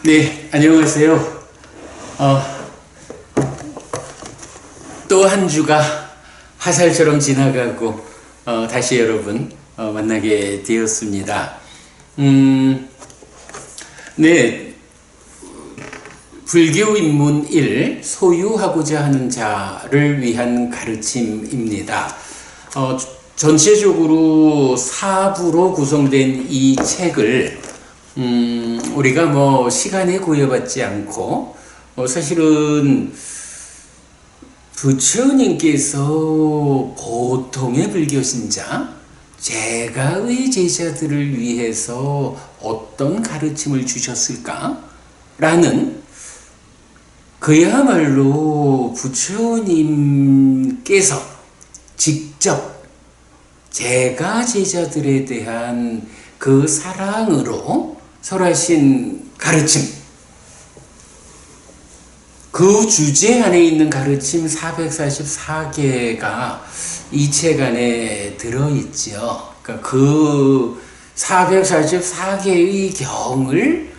네, 안녕하세요. 또 한 주가 화살처럼 지나가고 다시 여러분 만나게 되었습니다. 네, 불교 입문 1 소유하고자 하는 자를 위한 가르침입니다. 전체적으로 4부로 구성된 이 책을 우리가 시간에 구애받지 않고 사실은 부처님께서 보통의 불교 신자, 제가의 제자들을 위해서 어떤 가르침을 주셨을까? 라는 그야말로 부처님께서 직접 제가 제자들에 대한 그 사랑으로 설하신 가르침, 그 주제 안에 있는 가르침 444개가 이 책 안에 들어있죠. 그러니까 그 444개의 경을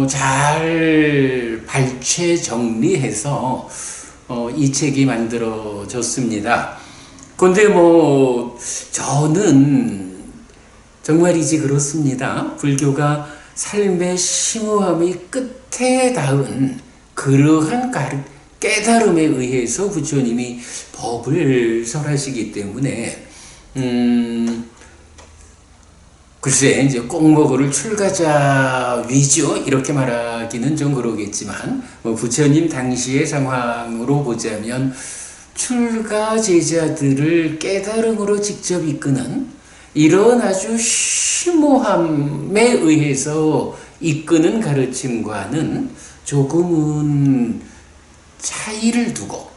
잘 발췌 정리해서 이 책이 만들어졌습니다. 근데 저는 정말이지 그렇습니다. 불교가 삶의 심오함이 끝에 닿은 그러한 깨달음에 의해서 부처님이 법을 설하시기 때문에 글쎄 이제 꼭 출가자 위주 이렇게 말하기는 좀 그러겠지만 부처님 당시의 상황으로 보자면 출가 제자들을 깨달음으로 직접 이끄는 이런 아주 심오함에 의해서 이끄는 가르침과는 조금은 차이를 두고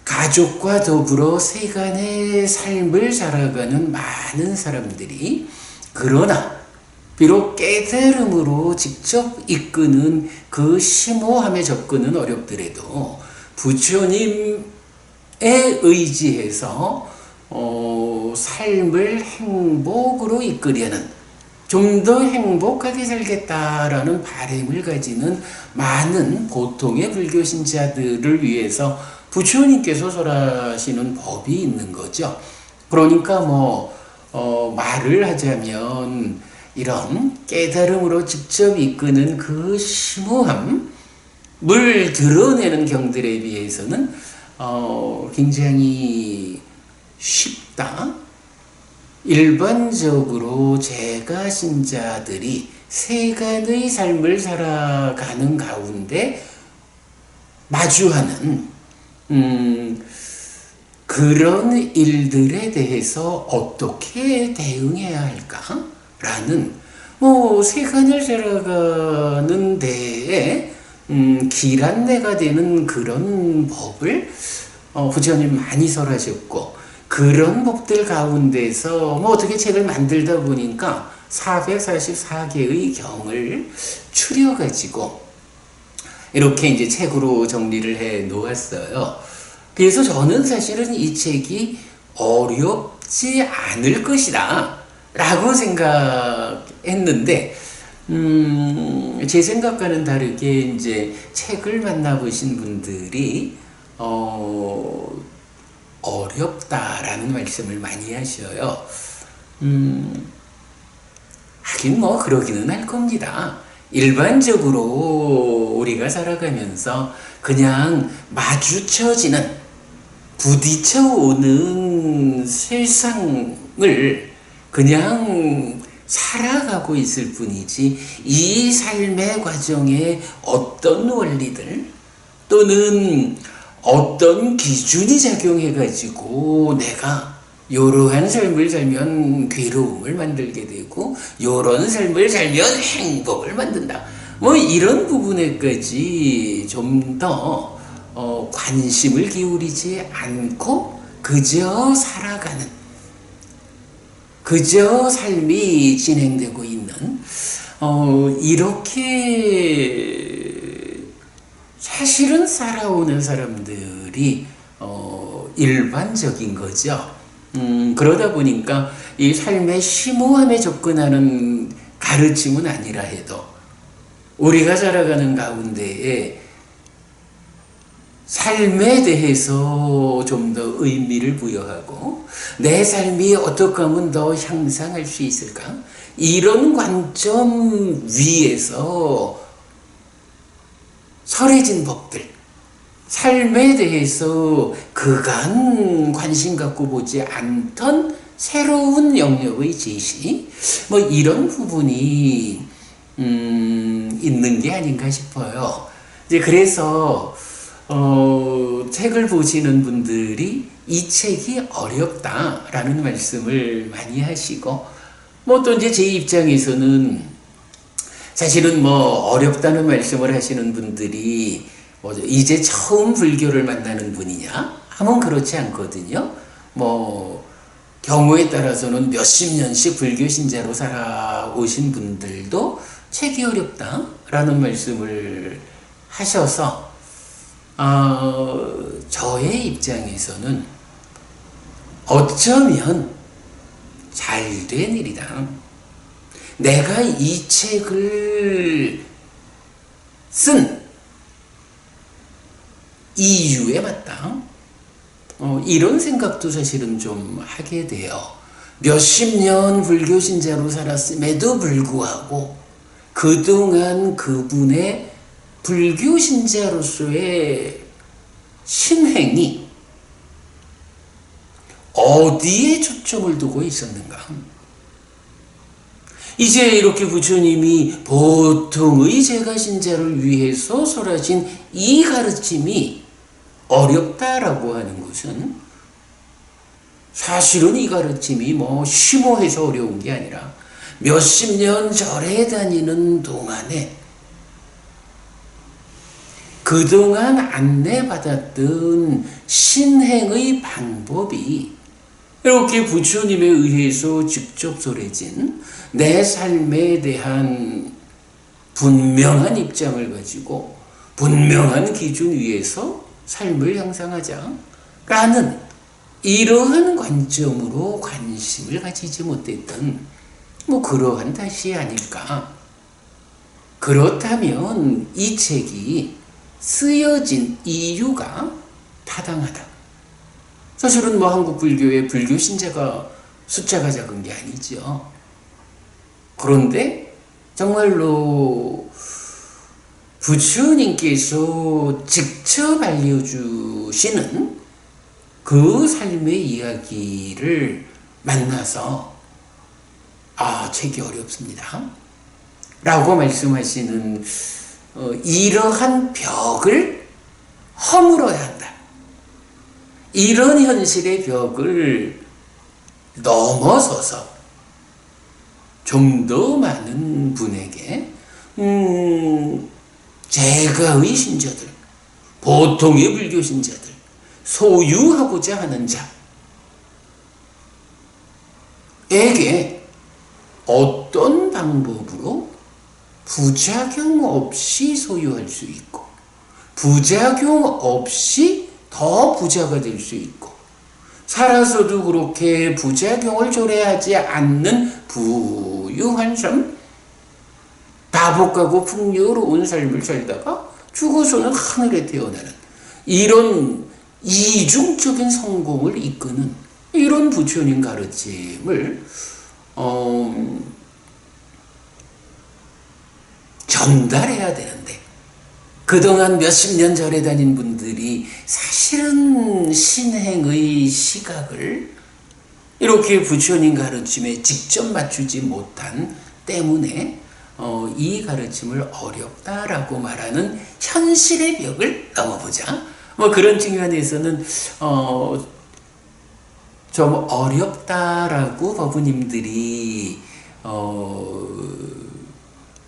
가족과 더불어 세간의 삶을 살아가는 많은 사람들이 그러나 비록 깨달음으로 직접 이끄는 그 심오함에 접근은 어렵더라도 부처님에 의지해서 삶을 행복으로 이끌려는 좀 더 행복하게 살겠다라는 바람을 가지는 많은 보통의 불교 신자들을 위해서 부처님께서 설하시는 법이 있는 거죠. 그러니까 말을 하자면 이런 깨달음으로 직접 이끄는 그 심오함을 드러내는 경들에 비해서는 굉장히 쉽다. 일반적으로 제가 신자들이 세간의 삶을 살아가는 가운데 마주하는 그런 일들에 대해서 어떻게 대응해야 할까라는 세간을 살아가는 데에 길 안내가 되는 그런 법을 부처님 많이 설하셨고 그런 법들 가운데서 어떻게 책을 만들다 보니까 444개의 경을 추려가지고 이렇게 이제 책으로 정리를 해 놓았어요. 그래서 저는 사실은 이 책이 어렵지 않을 것이다 라고 생각했는데 제 생각과는 다르게 이제 책을 만나보신 분들이 어렵다라는 말씀을 많이 하셔요. 하긴 그러기는 할 겁니다. 일반적으로 우리가 살아가면서 그냥 마주쳐지는, 부딪혀오는 세상을 그냥 살아가고 있을 뿐이지 이 삶의 과정에 어떤 원리들 또는 어떤 기준이 작용해가지고 내가 이러한 삶을 살면 괴로움을 만들게 되고 이런 삶을 살면 행복을 만든다. 이런 부분에까지 좀 더 관심을 기울이지 않고 그저 살아가는, 그저 삶이 진행되고 있는 이렇게 사실은 살아오는 사람들이 일반적인 거죠. 그러다 보니까 이 삶의 심오함에 접근하는 가르침은 아니라 해도 우리가 살아가는 가운데에 삶에 대해서 좀 더 의미를 부여하고 내 삶이 어떻게 하면 더 향상할 수 있을까? 이런 관점 위에서 설해진 법들, 삶에 대해서 그간 관심 갖고 보지 않던 새로운 영역의 제시, 뭐 이런 부분이 있는 게 아닌가 싶어요. 이제 그래서 책을 보시는 분들이 이 책이 어렵다라는 말씀을 많이 하시고, 뭐 또 이제 제 입장에서는 사실은 뭐 어렵다는 말씀을 하시는 분들이 뭐 이제 처음 불교를 만나는 분이냐 하면 그렇지 않거든요. 뭐 경우에 따라서는 몇십 년씩 불교 신자로 살아오신 분들도 책이 어렵다라는 말씀을 하셔서 저의 입장에서는 어쩌면 잘된 일이다. 내가 이 책을 쓴 이유에 맞다. 이런 생각도 사실은 좀 하게 돼요. 몇십 년 불교 신자로 살았음에도 불구하고 그동안 그분의 불교 신자로서의 신행이 어디에 초점을 두고 있었는가? 이제 이렇게 부처님이 보통의 제가 신자를 위해서 설하신 이 가르침이 어렵다라고 하는 것은 사실은 이 가르침이 뭐 심오해서 어려운 게 아니라 몇십 년 절에 다니는 동안에 그동안 안내받았던 신행의 방법이 이렇게 부처님에 의해서 직접 설해진 내 삶에 대한 분명한 입장을 가지고 분명한 기준 위에서 삶을 향상하자라는 이러한 관점으로 관심을 가지지 못했던 뭐 그러한 탓이 아닐까. 그렇다면 이 책이 쓰여진 이유가 타당하다. 사실은 뭐 한국 불교의 불교 신자가 숫자가 작은 게 아니죠. 그런데 정말로 부처님께서 직접 알려주시는 그 삶의 이야기를 만나서 책이 어렵습니다 라고 말씀하시는 이러한 벽을 허물어야 한다. 이런 현실의 벽을 넘어서서 좀 더 많은 분에게 제가의 신자들, 보통의 불교 신자들, 소유하고자 하는 자에게 어떤 방법으로 부작용 없이 소유할 수 있고 부작용 없이 더 부자가 될 수 있고 살아서도 그렇게 부작용을 초래하지 않는 부유한 삶, 다복하고 풍요로운 삶을 살다가 죽어서는 하늘에 태어나는 이런 이중적인 성공을 이끄는 이런 부처님 가르침을 전달해야 되는데 그동안 몇십 년 절에 다닌 분들이 사실은 신행의 시각을 이렇게 부처님 가르침에 직접 맞추지 못한 때문에 이 가르침을 어렵다라고 말하는 현실의 벽을 넘어보자. 뭐 그런 측면에서는 좀 어렵다라고 법부님들이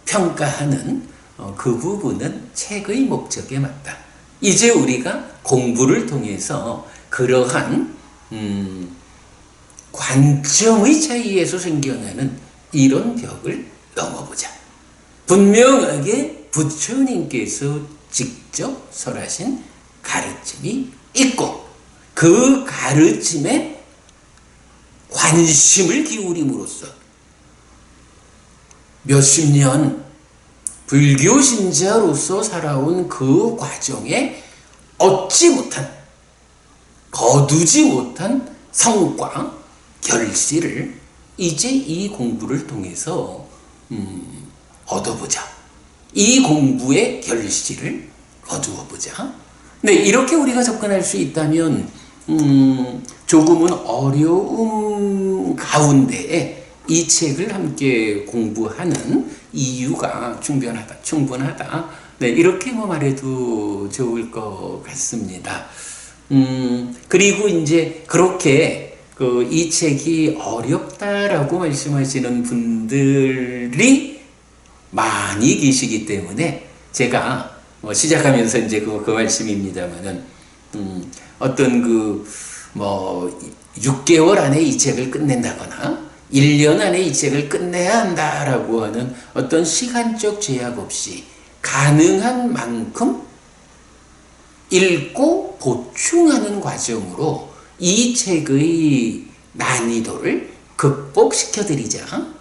평가하는 그 부분은 책의 목적에 맞다. 이제 우리가 공부를 통해서 그러한 관점의 차이에서 생겨나는 이런 벽을 넘어보자. 분명하게 부처님께서 직접 설하신 가르침이 있고 그 가르침에 관심을 기울임으로써 몇십 년 불교 신자로서 살아온 그 과정에 얻지 못한, 거두지 못한 성과, 결실을 이제 이 공부를 통해서 얻어보자. 이 공부의 결실을 거두어보자. 네, 이렇게 우리가 접근할 수 있다면 조금은 어려움 가운데에 이 책을 함께 공부하는 이유가 충분하다. 네, 이렇게 말해도 좋을 것 같습니다. 그리고 이제 그렇게 이 책이 어렵다라고 말씀하시는 분들이 많이 계시기 때문에 제가 시작하면서 이제 그 말씀입니다만은 어떤 6개월 안에 이 책을 끝낸다거나 1년 안에 이 책을 끝내야 한다라고 하는 어떤 시간적 제약 없이 가능한 만큼 읽고 보충하는 과정으로 이 책의 난이도를 극복시켜드리자.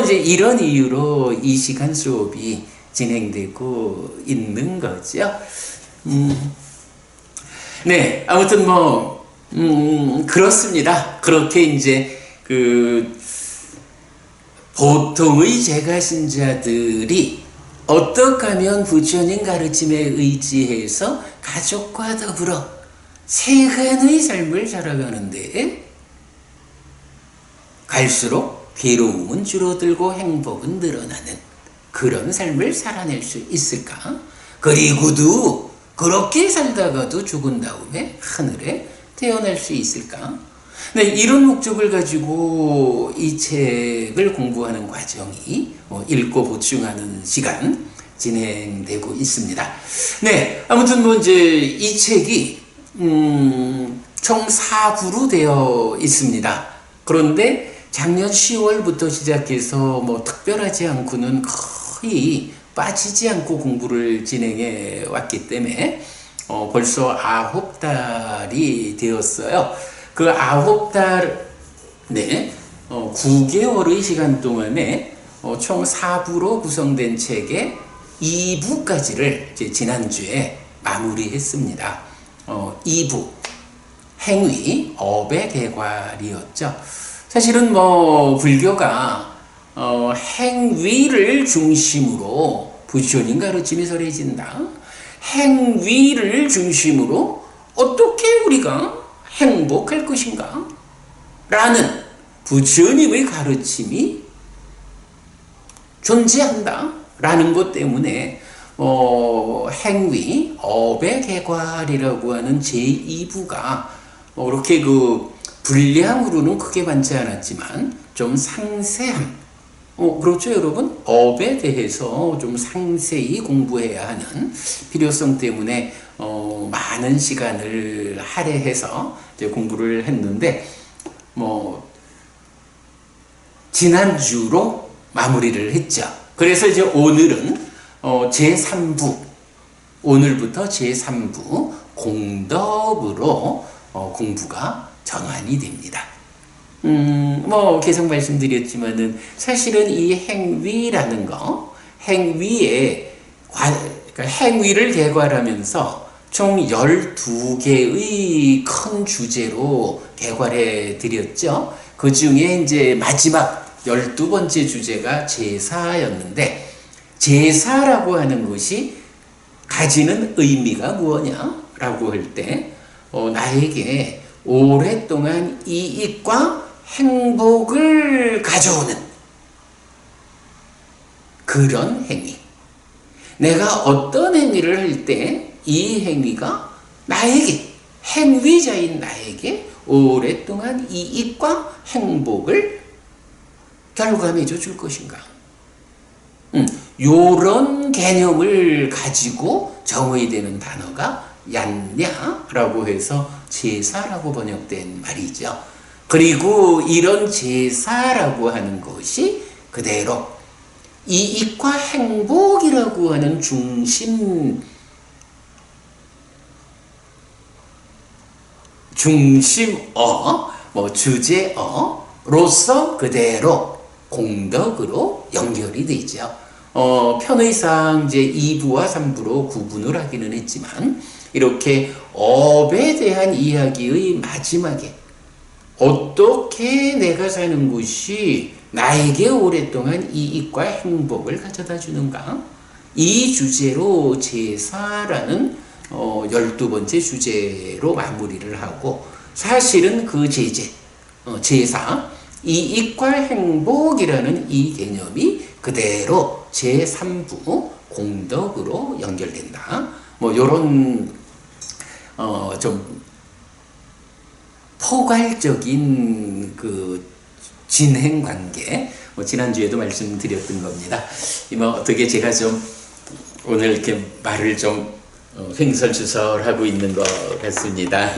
이제 이런 이유로 이 시간 수업이 진행되고 있는 거죠. 네, 아무튼 그렇습니다. 그렇게 이제 보통의 제가신자들이 어떻게 하면 부처님 가르침에 의지해서 가족과 더불어 세간의 삶을 살아가는데 갈수록 괴로움은 줄어들고 행복은 늘어나는 그런 삶을 살아낼 수 있을까? 그리고도 그렇게 살다가도 죽은 다음에 하늘에 태어날 수 있을까? 네, 이런 목적을 가지고 이 책을 공부하는 과정이 읽고 보충하는 시간 진행되고 있습니다. 네, 아무튼 이제 이 책이 총 4부로 되어 있습니다. 그런데 작년 10월부터 시작해서 특별하지 않고는 거의 빠지지 않고 공부를 진행해 왔기 때문에 벌써 9달이 되었어요. 그 9달, 네, 9개월의 시간 동안에 총 4부로 구성된 책의 2부까지를 지난주에 마무리했습니다. 2부, 행위, 업의 개괄이었죠. 사실은 불교가 행위를 중심으로 부처님 가르침이 설해진다. 행위를 중심으로 어떻게 우리가 행복할 것인가? 라는 부처님의 가르침이 존재한다. 라는 것 때문에 행위, 업의 개괄이라고 하는 제2부가 그렇게 분량으로는 크게 많지 않았지만 좀 상세한, 그렇죠, 여러분? 업에 대해서 좀 상세히 공부해야 하는 필요성 때문에 많은 시간을 할애해서 이제 공부를 했는데 지난주로 마무리를 했죠. 그래서 이제 오늘은 제3부, 오늘부터 제3부 공덕으로 공부가 전환이 됩니다. 계속 말씀드렸지만은 사실은 이 행위라는 거, 그러니까 행위를 개괄하면서 총 12개의 큰 주제로 개괄해 드렸죠. 그 중에 이제 마지막 12번째 주제가 제사였는데, 제사라고 하는 것이 가지는 의미가 무엇냐라고 할 때, 나에게 오랫동안 이익과 행복을 가져오는 그런 행위. 내가 어떤 행위를 할 때 이 행위가 나에게, 행위자인 나에게 오랫동안 이익과 행복을 결과맺어 줄 것인가. 요런 개념을 가지고 정의되는 단어가 얀냐라고 해서 제사라고 번역된 말이죠. 그리고 이런 제사라고 하는 것이 그대로 이익과 행복이라고 하는 중심어, 주제어로서 그대로 공덕으로 연결이 되죠. 편의상 이제 2부와 3부로 구분을 하기는 했지만 이렇게 업에 대한 이야기의 마지막에 어떻게 내가 사는 것이 나에게 오랫동안 이익과 행복을 가져다 주는가? 이 주제로 제사라는 12번째 주제로 마무리를 하고 사실은 그 제사, 이익과 행복이라는 이 개념이 그대로 제3부 공덕으로 연결된다. 뭐 요런 좀 포괄적인 그 진행 관계, 뭐 지난주에도 말씀드렸던 겁니다. 뭐 어떻게 제가 좀 오늘 이렇게 말을 좀 횡설수설하고 있는 것 같습니다.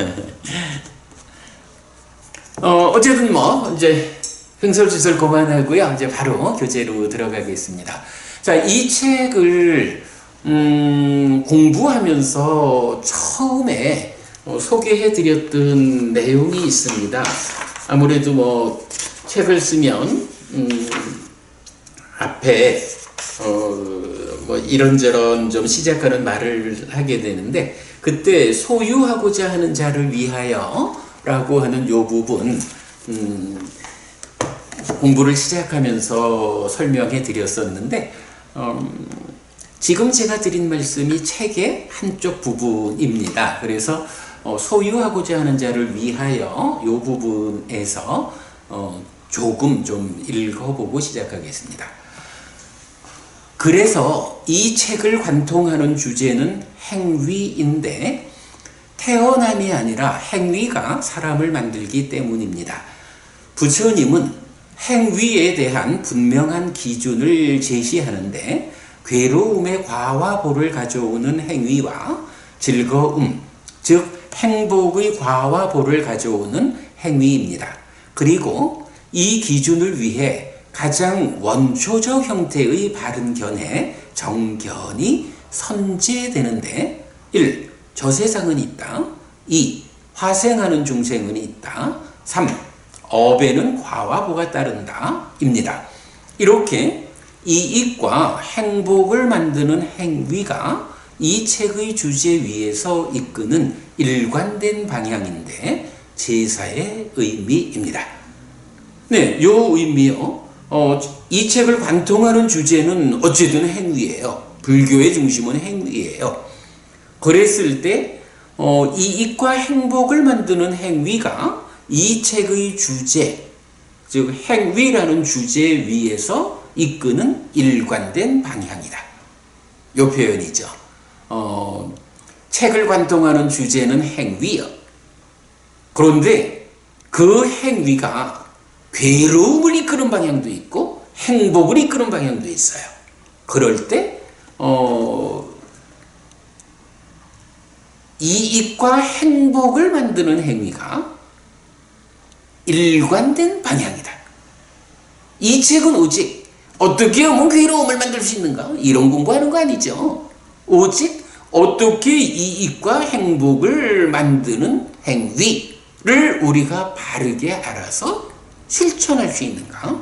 어쨌든 뭐 이제 횡설수설 그만하고요. 이제 바로 교재로 들어가겠습니다. 자, 이 책을 공부하면서 처음에 소개해드렸던 내용이 있습니다. 아무래도 뭐 책을 쓰면 앞에 뭐 이런저런 좀 시작하는 말을 하게 되는데 그때 소유하고자 하는 자를 위하여 라고 하는 요 부분 공부를 시작하면서 설명해 드렸었는데 지금 제가 드린 말씀이 책의 한쪽 부분입니다. 그래서 소유하고자 하는 자를 위하여 요 부분에서 조금 좀 읽어보고 시작하겠습니다. 그래서 이 책을 관통하는 주제는 행위인데 태어남이 아니라 행위가 사람을 만들기 때문입니다. 부처님은 행위에 대한 분명한 기준을 제시하는데 괴로움의 과와 보를 가져오는 행위와 즐거움, 즉 행복의 과와 보를 가져오는 행위입니다. 그리고 이 기준을 위해 가장 원초적 형태의 바른 견해, 정견이 선제되는데 1. 저 세상은 있다. 2. 화생하는 중생은 있다. 3. 업에는 과와 보가 따른다. 입니다. 이렇게 이익과 행복을 만드는 행위가 이 책의 주제 위에서 이끄는 일관된 방향인데 제사의 의미입니다. 네, 요 의미요. 이 책을 관통하는 주제는 어쨌든 행위예요. 불교의 중심은 행위예요. 그랬을 때 이익과 행복을 만드는 행위가 이 책의 주제, 즉 행위라는 주제 위에서 이끄는 일관된 방향이다. 요 표현이죠. 책을 관통하는 주제는 행위요. 그런데 그 행위가 괴로움을 이끄는 방향도 있고 행복을 이끄는 방향도 있어요. 그럴 때 이익과 행복을 만드는 행위가 일관된 방향이다. 이 책은 오직 어떻게 하면 괴로움을 만들 수 있는가? 이런 공부하는 거 아니죠. 오직 어떻게 이익과 행복을 만드는 행위를 우리가 바르게 알아서 실천할 수 있는가?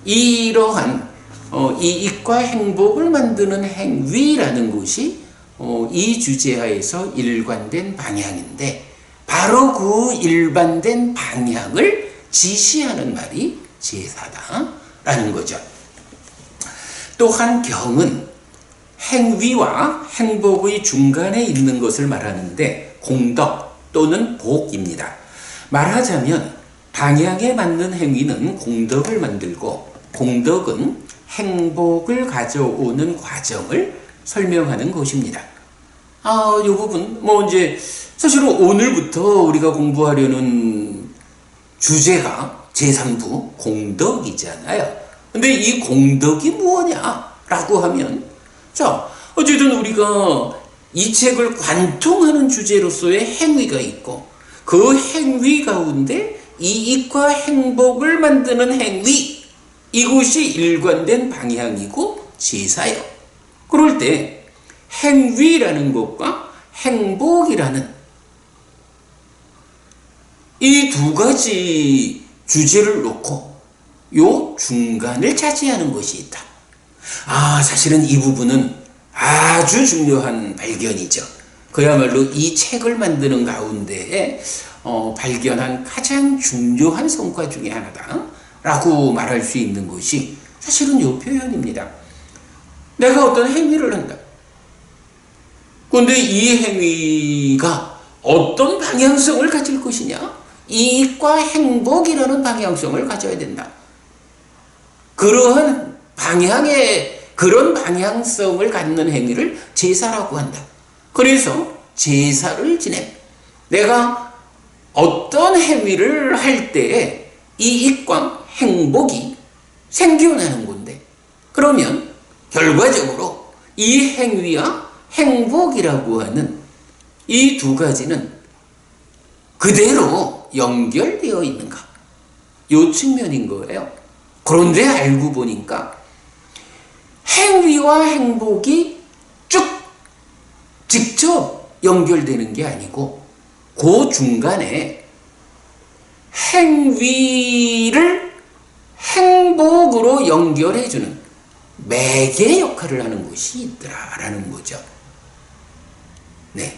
이러한 이익과 행복을 만드는 행위라는 것이 이 주제하에서 일관된 방향인데 바로 그 일관된 방향을 지시하는 말이 제사다라는 거죠. 또한 경은 행위와 행복의 중간에 있는 것을 말하는데 공덕 또는 복입니다. 말하자면 방향에 맞는 행위는 공덕을 만들고 공덕은 행복을 가져오는 과정을 설명하는 것입니다. 이 부분 뭐 이제 사실은 오늘부터 우리가 공부하려는 주제가 제3부 공덕이잖아요. 근데 이 공덕이 무엇냐라고 하면 자 어쨌든 우리가 이 책을 관통하는 주제로서의 행위가 있고 그 행위 가운데 이익과 행복을 만드는 행위 이것이 일관된 방향이고 제사요. 그럴 때 행위라는 것과 행복이라는 이 두 가지 주제를 놓고 요 중간을 차지하는 것이 있다. 사실은 이 부분은 아주 중요한 발견이죠. 그야말로 이 책을 만드는 가운데에 발견한 가장 중요한 성과 중에 하나다라고 말할 수 있는 것이 사실은 이 표현입니다. 내가 어떤 행위를 한다. 그런데 이 행위가 어떤 방향성을 가질 것이냐? 이익과 행복이라는 방향성을 가져야 된다. 그런 방향성을 갖는 행위를 제사라고 한다. 그래서 제사를 지냄. 내가 어떤 행위를 할 때에 이익과 행복이 생겨나는 건데, 그러면 결과적으로 이 행위와 행복이라고 하는 이 두 가지는 그대로 연결되어 있는가? 요 측면인 거예요. 그런데 알고 보니까 행위와 행복이 쭉 직접 연결되는 게 아니고 그 중간에 행위를 행복으로 연결해주는 매개 역할을 하는 것이 있더라라는 거죠. 네,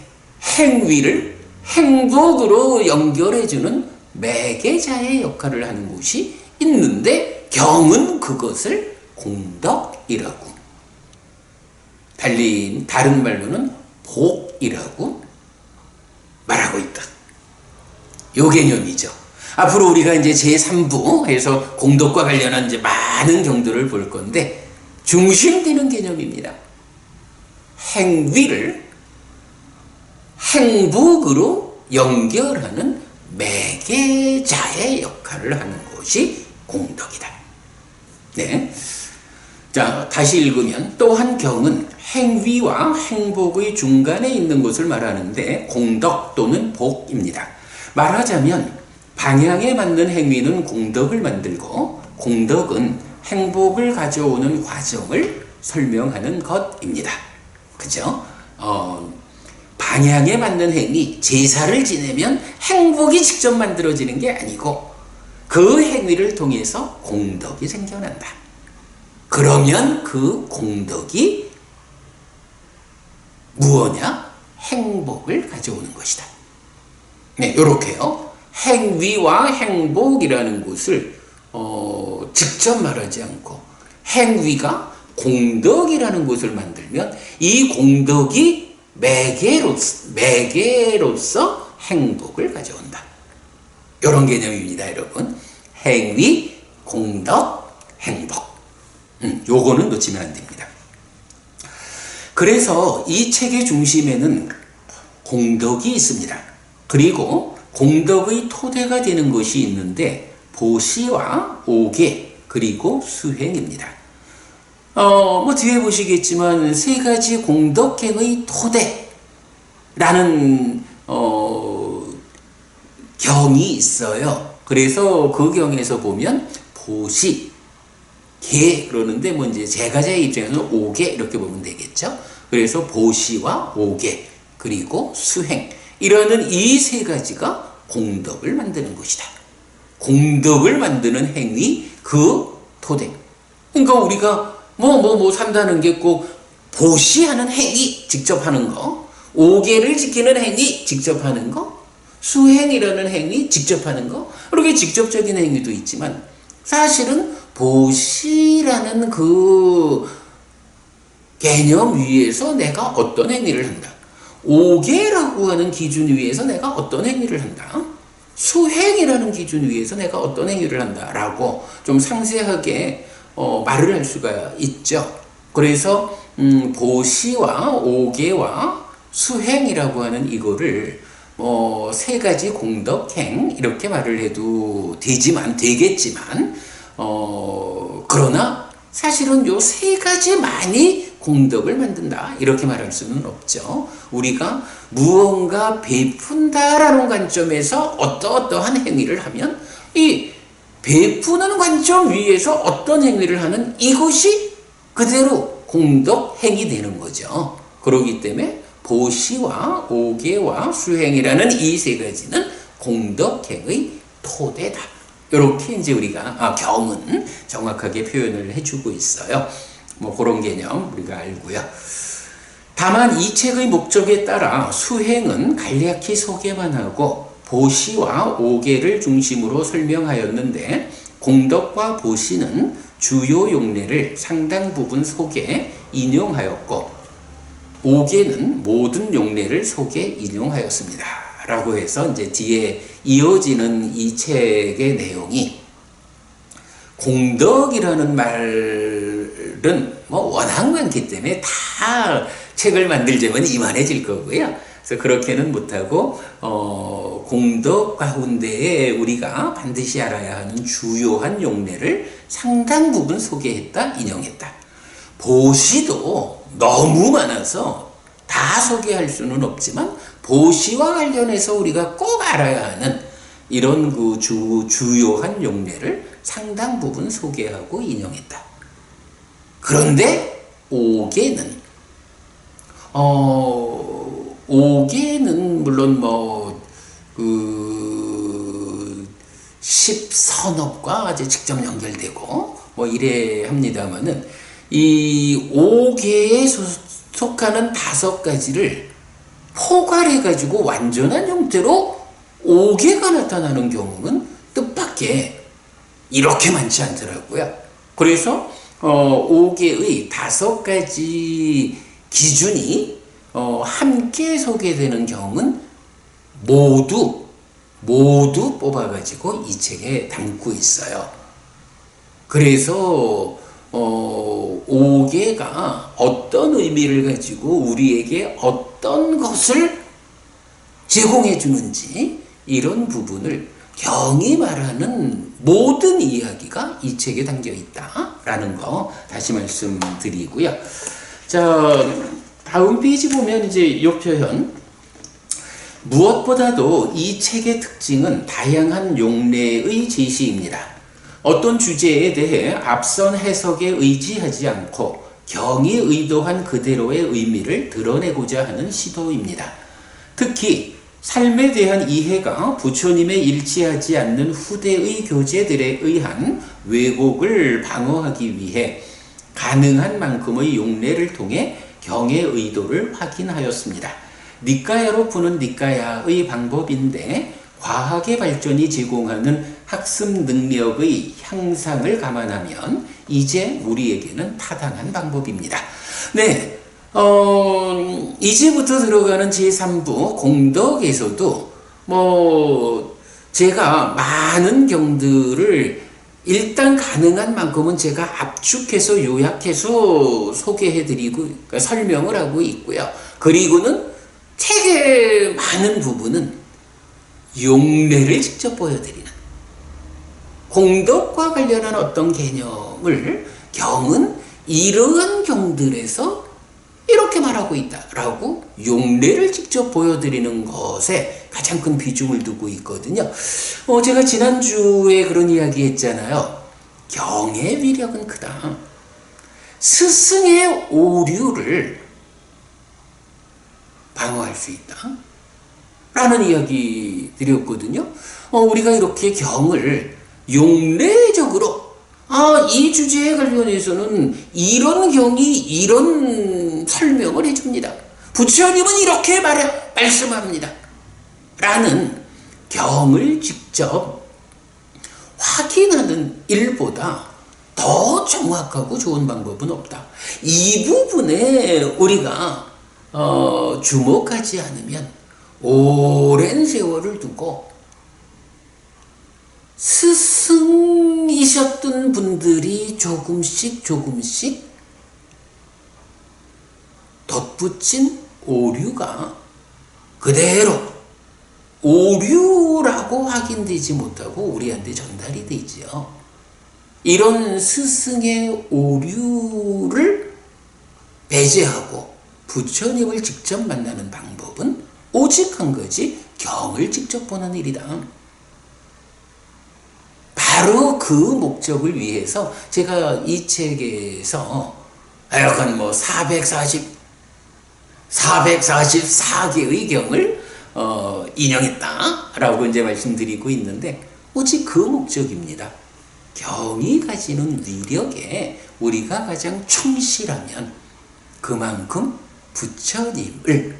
행위를 행복으로 연결해주는 매개자의 역할을 하는 것이 있는데 경은 그것을 공덕이라고, 다른 말로는 복이라고 말하고 있다. 요 개념이죠. 앞으로 우리가 이제 제3부에서 공덕과 관련한 이제 많은 경들을 볼 건데 중심되는 개념입니다. 행위를 행복으로 연결하는 매개자의 역할을 하는 것이 공덕이다. 네. 자, 다시 읽으면 또 한 경은 행위와 행복의 중간에 있는 것을 말하는데 공덕 또는 복입니다. 말하자면 방향에 맞는 행위는 공덕을 만들고 공덕은 행복을 가져오는 과정을 설명하는 것입니다. 그죠? 방향에 맞는 행위, 제사를 지내면 행복이 직접 만들어지는 게 아니고 그 행위를 통해서 공덕이 생겨난다. 그러면 그 공덕이 무엇냐? 행복을 가져오는 것이다. 네, 이렇게요. 행위와 행복이라는 것을 직접 말하지 않고 행위가 공덕이라는 것을 만들면 이 공덕이 매개로서 행복을 가져온다. 이런 개념입니다, 여러분. 행위, 공덕, 행복. 요거는 놓치면 안 됩니다. 그래서 이 책의 중심에는 공덕이 있습니다. 그리고 공덕의 토대가 되는 것이 있는데 보시와 오계 그리고 수행입니다. 뒤에 보시겠지만 세 가지 공덕행의 토대라는 경이 있어요. 그래서 그 경에서 보면 보시, 계 그러는데 이제 제가자의 입장에서는 오계 이렇게 보면 되겠죠. 그래서 보시와 오계 그리고 수행 이라는 이 세 가지가 공덕을 만드는 것이다. 공덕을 만드는 행위 그 토대. 그러니까 우리가 산다는 게 꼭 보시하는 행위 직접 하는 거, 오계를 지키는 행위 직접 하는 거, 수행이라는 행위 직접 하는 거, 이렇게 직접적인 행위도 있지만 사실은 보시라는 그 개념 위에서 내가 어떤 행위를 한다. 오계라고 하는 기준 위에서 내가 어떤 행위를 한다. 수행이라는 기준 위에서 내가 어떤 행위를 한다라고 좀 상세하게 말을 할 수가 있죠. 그래서 보시와 오계와 수행이라고 하는 이거를 세 가지 공덕행 이렇게 말을 해도 되겠지만 그러나 사실은 요 세 가지만이 공덕을 만든다 이렇게 말할 수는 없죠. 우리가 무언가 베푼다라는 관점에서 어떠한 행위를 하면 이 베푸는 관점 위에서 어떤 행위를 하는 이것이 그대로 공덕행이 되는 거죠. 그렇기 때문에 보시와 오계와 수행이라는 이 세 가지는 공덕행의 토대다. 이렇게 이제 우리가 경은 정확하게 표현을 해주고 있어요. 뭐 그런 개념 우리가 알고요. 다만 이 책의 목적에 따라 수행은 간략히 소개만 하고 보시와 오계를 중심으로 설명하였는데 공덕과 보시는 주요 용례를 상당 부분 소개 인용하였고 오계는 모든 용례를 소개 인용하였습니다. 라고 해서 이제 뒤에 이어지는 이 책의 내용이 공덕이라는 말은 뭐 워낙 많기 때문에 다 책을 만들자면 이만해질 거고요. 그래서 그렇게는 못하고 공덕 가운데에 우리가 반드시 알아야 하는 주요한 용례를 상당 부분 소개했다, 인용했다. 보시도 너무 많아서 다 소개할 수는 없지만 보시와 관련해서 우리가 꼭 알아야 하는 이런 그 주요한 용례를 상당 부분 소개하고 인용했다. 그런데 오계는 물론 십선업과 아주 직접 연결되고 뭐 이래 합니다만은 이 오계에 속하는 5가지를 포괄해가지고 완전한 형태로 오계가 나타나는 경우는 뜻밖의 이렇게 많지 않더라고요. 그래서 오계의 5가지 기준이 함께 소개되는 경우는 모두 뽑아가지고 이 책에 담고 있어요. 그래서 오계가 어떤 의미를 가지고 우리에게 어떤 것을 제공해 주는지 이런 부분을 경이 말하는 모든 이야기가 이 책에 담겨 있다라는 거 다시 말씀드리고요. 자, 다음 페이지 보면 이제 이 표현 무엇보다도 이 책의 특징은 다양한 용례의 제시입니다. 어떤 주제에 대해 앞선 해석에 의지하지 않고 경이 의도한 그대로의 의미를 드러내고자 하는 시도입니다. 특히 삶에 대한 이해가 부처님에 일치하지 않는 후대의 교재들에 의한 왜곡을 방어하기 위해 가능한 만큼의 용례를 통해 경의 의도를 확인하였습니다. 니까야로 푸는 니까야의 방법인데 과학의 발전이 제공하는 학습 능력의 향상을 감안하면 이제 우리에게는 타당한 방법입니다. 네, 이제부터 들어가는 제3부 공덕에서도 제가 많은 경들을 일단 가능한 만큼은 제가 압축해서 요약해서 소개해드리고 그러니까 설명을 하고 있고요. 그리고는 책의 많은 부분은 용례를 직접 보여드리는 공덕과 관련한 어떤 개념을 경은 이러한 경들에서 이렇게 말하고 있다라고 용례를 직접 보여드리는 것에 가장 큰 비중을 두고 있거든요. 제가 지난주에 그런 이야기 했잖아요. 경의 위력은 크다. 스승의 오류를 방어할 수 있다. 라는 이야기 드렸거든요. 우리가 이렇게 경을 용례적으로 이 주제에 관련해서는 이런 경이 이런 설명을 해줍니다. 부처님은 이렇게 말씀합니다. 라는 경을 직접 확인하는 일보다 더 정확하고 좋은 방법은 없다. 이 부분에 우리가 주목하지 않으면 오랜 세월을 두고 스승이셨던 분들이 조금씩 덧붙인 오류가 그대로 오류라고 확인되지 못하고 우리한테 전달이 되지요. 이런 스승의 오류를 배제하고 부처님을 직접 만나는 방법은 오직 한 가지 경을 직접 보는 일이다. 바로 그 목적을 위해서 제가 이 책에서 약간 444개의 경을 인용했다라고 이제 말씀드리고 있는데 오직 그 목적입니다. 경이 가지는 위력에 우리가 가장 충실하면 그만큼 부처님을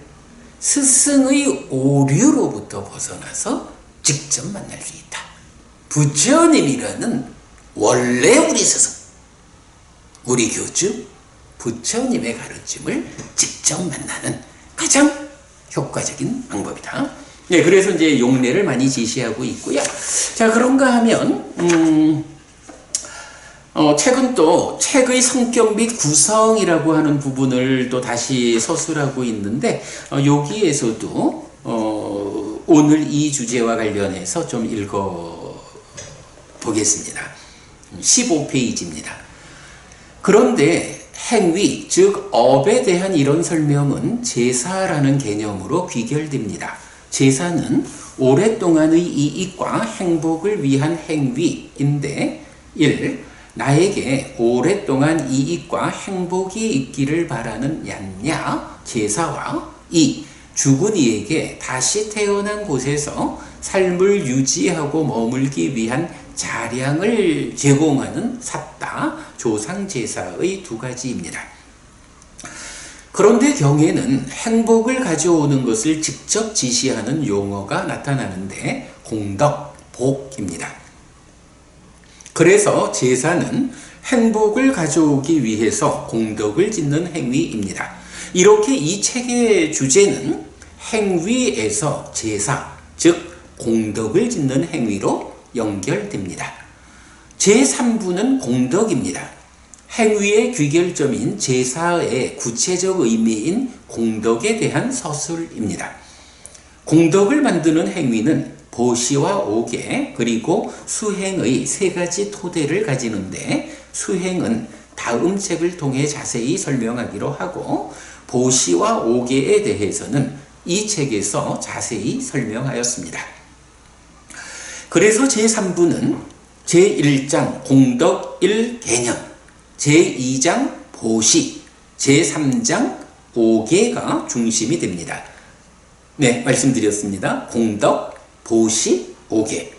스승의 오류로부터 벗어나서 직접 만날 수 있다. 부처님이라는 원래 우리 스승, 우리 교주, 부처님의 가르침을 직접 만나는 가장 효과적인 방법이다. 네, 그래서 이제 용례를 많이 지시하고 있고요. 자, 그런가 하면 책은 또 책의 성격 및 구성이라고 하는 부분을 또 다시 서술하고 있는데 여기에서도 오늘 이 주제와 관련해서 좀 읽어 보겠습니다. 15페이지입니다. 그런데 행위, 즉 업에 대한 이런 설명은 제사라는 개념으로 귀결됩니다. 제사는 오랫동안의 이익과 행복을 위한 행위인데 1. 나에게 오랫동안 이익과 행복이 있기를 바라는 얀냐 제사와 2. 죽은 이에게 다시 태어난 곳에서 삶을 유지하고 머물기 위한 자량을 제공하는 삿다 조상제사의 두 가지입니다. 그런데 경에는 행복을 가져오는 것을 직접 지시하는 용어가 나타나는데 공덕, 복입니다. 그래서 제사는 행복을 가져오기 위해서 공덕을 짓는 행위입니다. 이렇게 이 책의 주제는 행위에서 제사, 즉 공덕을 짓는 행위로 연결됩니다. 제3부는 공덕입니다. 행위의 귀결점인 제사의 구체적 의미인 공덕에 대한 서술입니다. 공덕을 만드는 행위는 보시와 오계 그리고 수행의 세 가지 토대를 가지는데 수행은 다음 책을 통해 자세히 설명하기로 하고 보시와 오계에 대해서는 이 책에서 자세히 설명하였습니다. 그래서 제3부는 제1장 공덕 1개념, 제2장 보시, 제3장 오계가 중심이 됩니다. 네, 말씀드렸습니다. 공덕, 보시, 오계.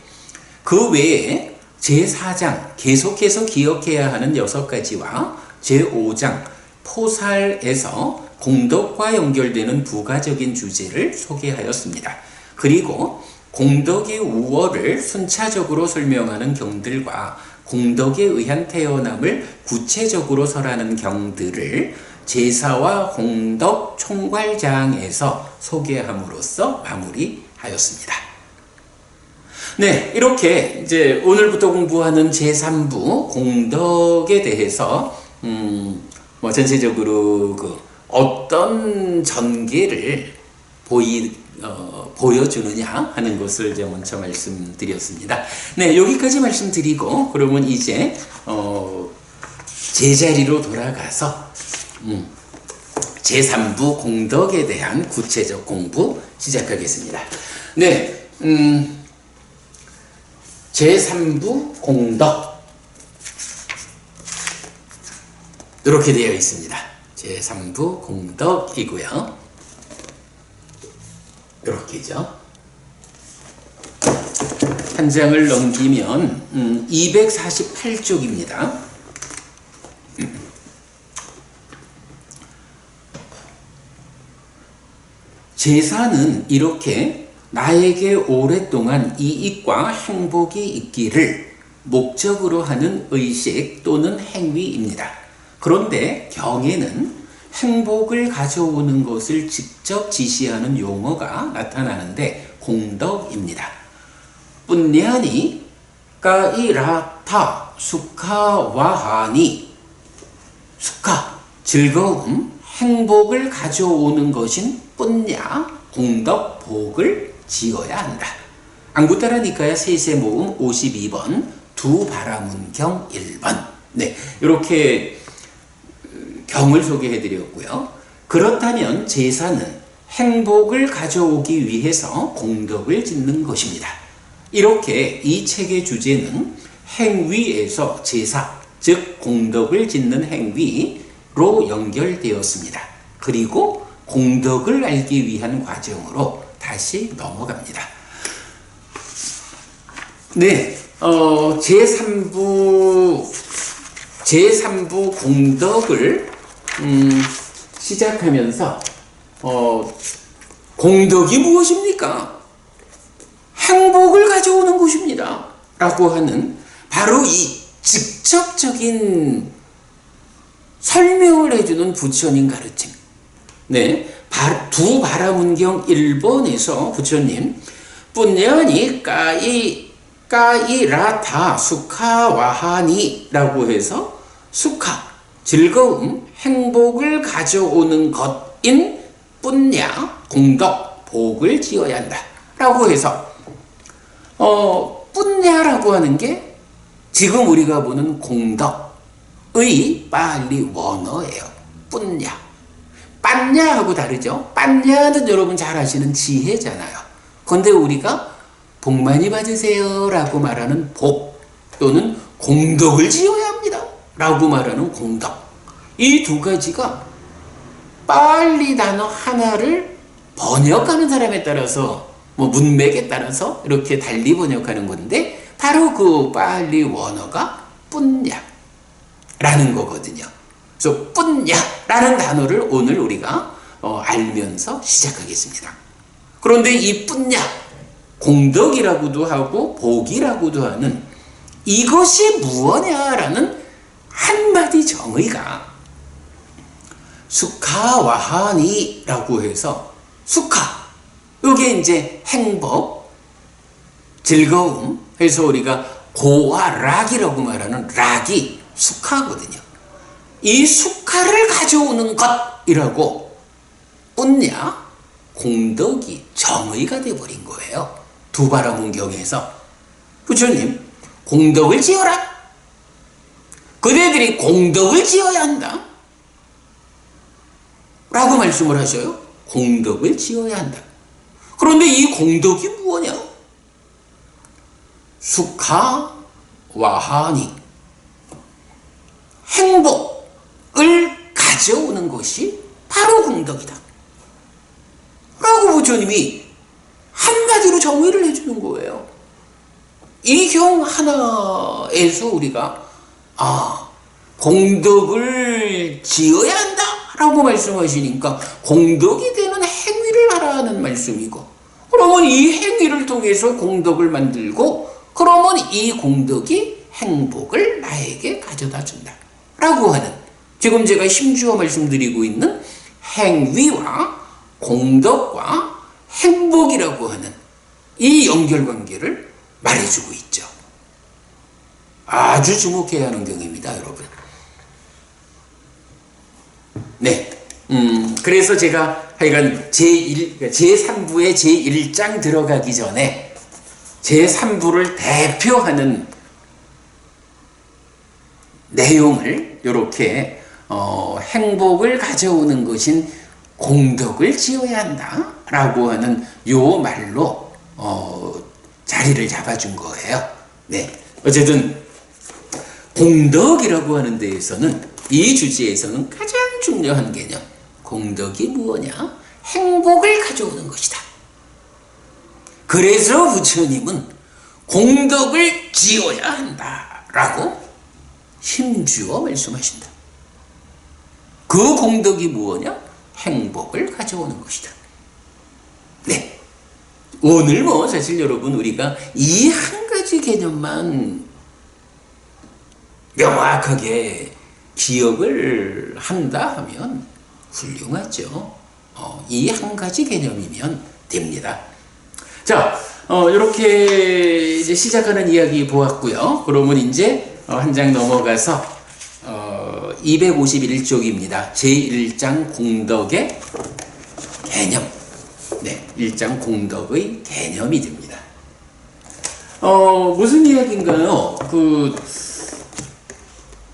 그 외에 제4장 계속해서 기억해야 하는 6가지와 제5장 포살에서 공덕과 연결되는 부가적인 주제를 소개하였습니다. 그리고 공덕의 우월을 순차적으로 설명하는 경들과 공덕에 의한 태어남을 구체적으로 설하는 경들을 제사와 공덕 총괄장에서 소개함으로써 마무리하였습니다. 네, 이렇게 이제 오늘부터 공부하는 제3부 공덕에 대해서 전체적으로 어떤 전개를 보여주느냐 하는 것을 이제 먼저 말씀드렸습니다. 네, 여기까지 말씀드리고 그러면 이제 제자리로 돌아가서 제3부 공덕에 대한 구체적 공부 시작하겠습니다. 네, 제3부 공덕 이렇게 되어 있습니다. 제3부 공덕이고요. 이렇게죠. 한 장을 넘기면 248쪽입니다. 제사는 이렇게 나에게 오랫동안 이익과 행복이 있기를 목적으로 하는 의식 또는 행위입니다. 그런데 경에는 행복을 가져오는 것을 직접 지시하는 용어가 나타나는데 공덕입니다. 뿐냐니 까이라타 수카와하니 수카 즐거움 행복을 가져오는 것인 뿐냐 공덕 복을 지어야 한다. 앙구타라 니카야 세세 모음 52번 두 바라문경 1번. 네, 이렇게 경을 소개해 드렸고요. 그렇다면 제사는 행복을 가져오기 위해서 공덕을 짓는 것입니다. 이렇게 이 책의 주제는 행위에서 제사, 즉 공덕을 짓는 행위로 연결되었습니다. 그리고 공덕을 알기 위한 과정으로 다시 넘어갑니다. 네, 제3부 공덕을 시작하면서 공덕이 무엇입니까? 행복을 가져오는 것입니다. 라고 하는 바로 이 직접적인 설명을 해주는 부처님 가르침. 네, 두 바라문경 1번에서 부처님 뿌냐니 까이라타 수카와하니 라고 해서 수카, 즐거움, 행복을 가져오는 것인 뿌냐, 공덕, 복을 지어야 한다 라고 해서 뿌냐라고 하는 게 지금 우리가 보는 공덕의 빨리 원어예요. 뿌냐. 빤냐하고 다르죠. 빤냐는 여러분 잘 아시는 지혜잖아요. 그런데 우리가 복 많이 받으세요 라고 말하는 복, 또는 공덕을 지어야 합니다 라고 말하는 공덕, 이 두 가지가 빨리 단어 하나를 번역하는 사람에 따라서 문맥에 따라서 이렇게 달리 번역하는 건데, 바로 그 빨리 원어가 뿌냐라는 거거든요. 그래서 뿌냐라는 단어를 오늘 우리가 알면서 시작하겠습니다. 그런데 이 뿌냐, 공덕이라고도 하고 복이라고도 하는 이것이 무엇냐라는 한마디 정의가 수카와하니라고 해서, 수카, 이게 이제 행복, 즐거움 해서 우리가 고와 락이라고 말하는 락이 수카거든요. 이 수카를 가져오는 것이라고 뿌냐, 공덕이 정의가 되어버린 거예요. 두 바라문경에서 부처님 공덕을 지어라, 그대들이 공덕을 지어야 한다 라고 말씀을 하셔요. 공덕을 지어야 한다. 그런데 이 공덕이 무엇이냐? 수카와하니, 행복을 가져오는 것이 바로 공덕이다 라고 부처님이 한마디로 정의를 해주는 거예요. 이 경 하나에서 우리가 공덕을 지어야 한다 라고 말씀하시니까 공덕이 되는 행위를 하라는 말씀이고, 그러면 이 행위를 통해서 공덕을 만들고, 그러면 이 공덕이 행복을 나에게 가져다 준다 라고 하는, 지금 제가 힘주어 말씀드리고 있는 행위와 공덕과 행복이라고 하는 이 연결관계를 말해주고 있죠. 아주 주목해야 하는 경입니다, 여러분. 네. 그래서 제가 하여간 제3부의 제1장 들어가기 전에 제3부를 대표하는 내용을 이렇게 행복을 가져오는 것인 공덕을 지어야 한다 라고 하는 요 말로 자리를 잡아준 거예요. 네. 어쨌든 공덕이라고 하는 데에서는, 이 주제에서는 가장 중요한 개념, 공덕이 무엇이냐? 행복을 가져오는 것이다. 그래서 부처님은 공덕을 지어야 한다라고 힘주어 말씀하신다. 그 공덕이 무엇이냐? 행복을 가져오는 것이다. 네. 오늘 사실 여러분 우리가 이 한 가지 개념만 명확하게 기억을 한다 하면 훌륭하죠. 이 한 가지 개념이면 됩니다. 자, 이렇게 이제 시작하는 이야기 보았고요. 그러면 이제 한 장 넘어가서 251쪽입니다. 제1장 공덕의 개념. 네, 1장 공덕의 개념이 됩니다. 무슨 이야기인가요?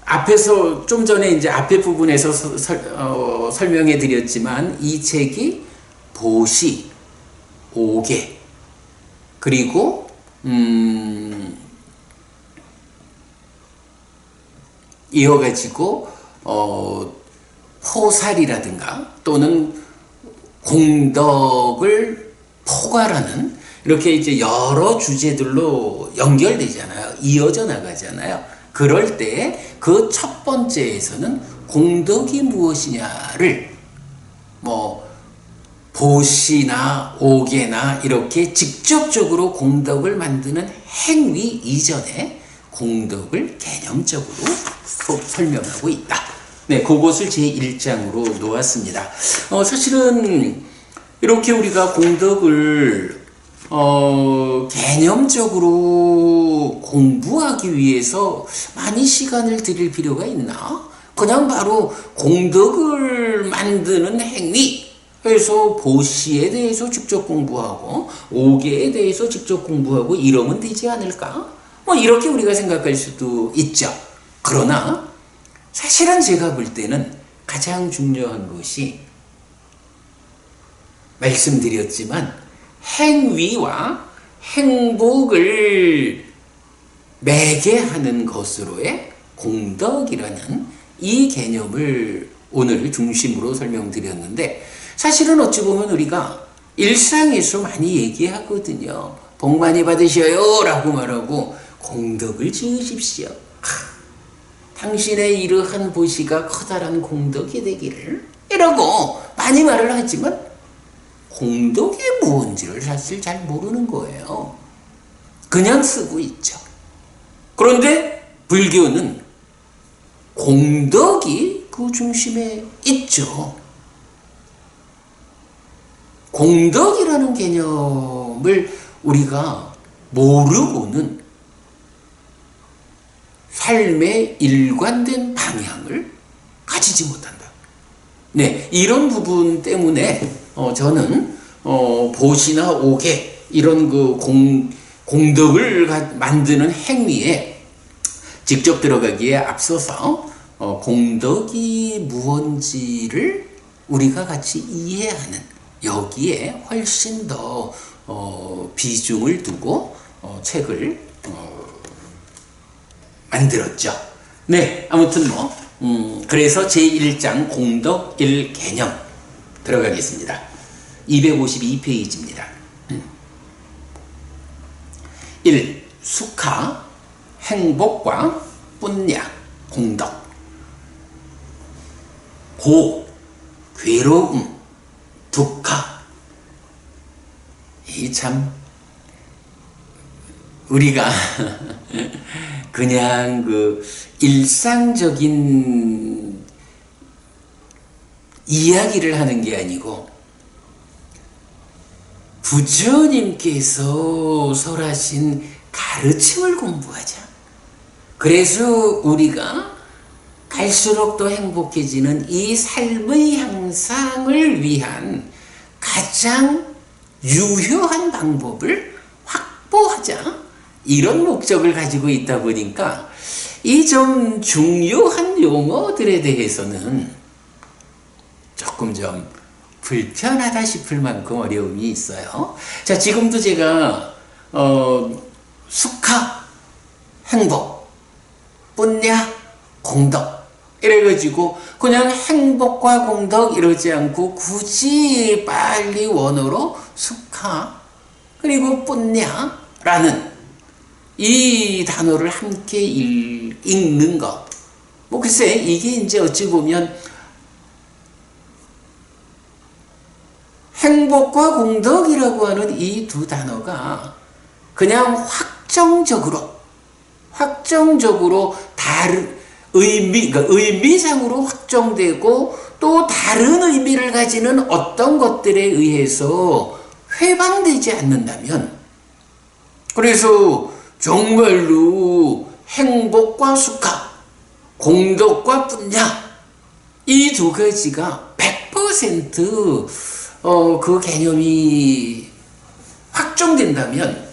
앞에서 좀 전에 이제 앞에 부분에서 설명해 드렸지만, 이 책이 보시, 오계, 그리고 이어가지고 포살이라든가 또는 공덕을 포괄하는 이렇게 이제 여러 주제들로 연결되잖아요. 이어져 나가잖아요. 그럴 때 그 첫 번째에서는 공덕이 무엇이냐를 뭐 보시나 오계나 이렇게 직접적으로 공덕을 만드는 행위 이전에 공덕을 개념적으로 설명하고 있다. 네, 그것을 제1장으로 놓았습니다. 사실은 이렇게 우리가 공덕을 개념적으로 공부하기 위해서 많이 시간을 들일 필요가 있나? 그냥 바로 공덕을 만드는 행위, 그래서 보시에 대해서 직접 공부하고 오계에 대해서 직접 공부하고 이러면 되지 않을까? 뭐 이렇게 우리가 생각할 수도 있죠. 그러나 사실은 제가 볼 때는 가장 중요한 것이 말씀드렸지만 행위와 행복을 매개하는 것으로의 공덕이라는 이 개념을 오늘 중심으로 설명드렸는데, 사실은 어찌 보면 우리가 일상에서 많이 얘기하거든요. 복 많이 받으셔요 라고 말하고 공덕을 지으십시오. 당신의 이러한 보시가 커다란 공덕이 되기를 이라고 많이 말을 하지만 공덕이 무엇인지를 사실 잘 모르는 거예요. 그냥 쓰고 있죠. 그런데 불교는 공덕이 그 중심에 있죠. 공덕이라는 개념을 우리가 모르고는 삶의 일관된 방향을 가지지 못한다. 네, 이런 부분 때문에 저는 보시나 오계 이런 그 공덕을 만드는 행위에 직접 들어가기에 앞서서 공덕이 무엇인지를 우리가 같이 이해하는 여기에 훨씬 더 비중을 두고 책을 만들었죠. 네, 아무튼 그래서 제1장 공덕 1개념 들어가겠습니다. 252페이지입니다. 1. 수카, 행복과 뿐냐, 공덕. 고, 괴로움, 두카. 이 참 우리가 그냥 그 일상적인 이야기를 하는 게 아니고 부처님께서 설하신 가르침을 공부하자. 그래서 우리가 갈수록 더 행복해지는 이 삶의 향상을 위한 가장 유효한 방법을 확보하자. 이런 목적을 가지고 있다 보니까 이 좀 중요한 용어들에 대해서는 조금 좀 불편하다 싶을 만큼 어려움이 있어요. 자, 지금도 제가 수카, 행복, 뿐냐, 공덕 이래가지고 그냥 행복과 공덕 이러지 않고 굳이 빨리 원어로 수카 그리고 뿐냐라는 이 단어를 함께 읽는 것. 뭐 글쎄 이게 이제 어찌 보면 행복과 공덕이라고 하는 이 두 단어가 그냥 확정적으로 다른 그러니까 의미상으로 확정되고 또 다른 의미를 가지는 어떤 것들에 의해서 회방되지 않는다면, 그래서 정말로 행복과 수카, 공덕과 뿐냐 이 두 가지가 100% 그 개념이 확정된다면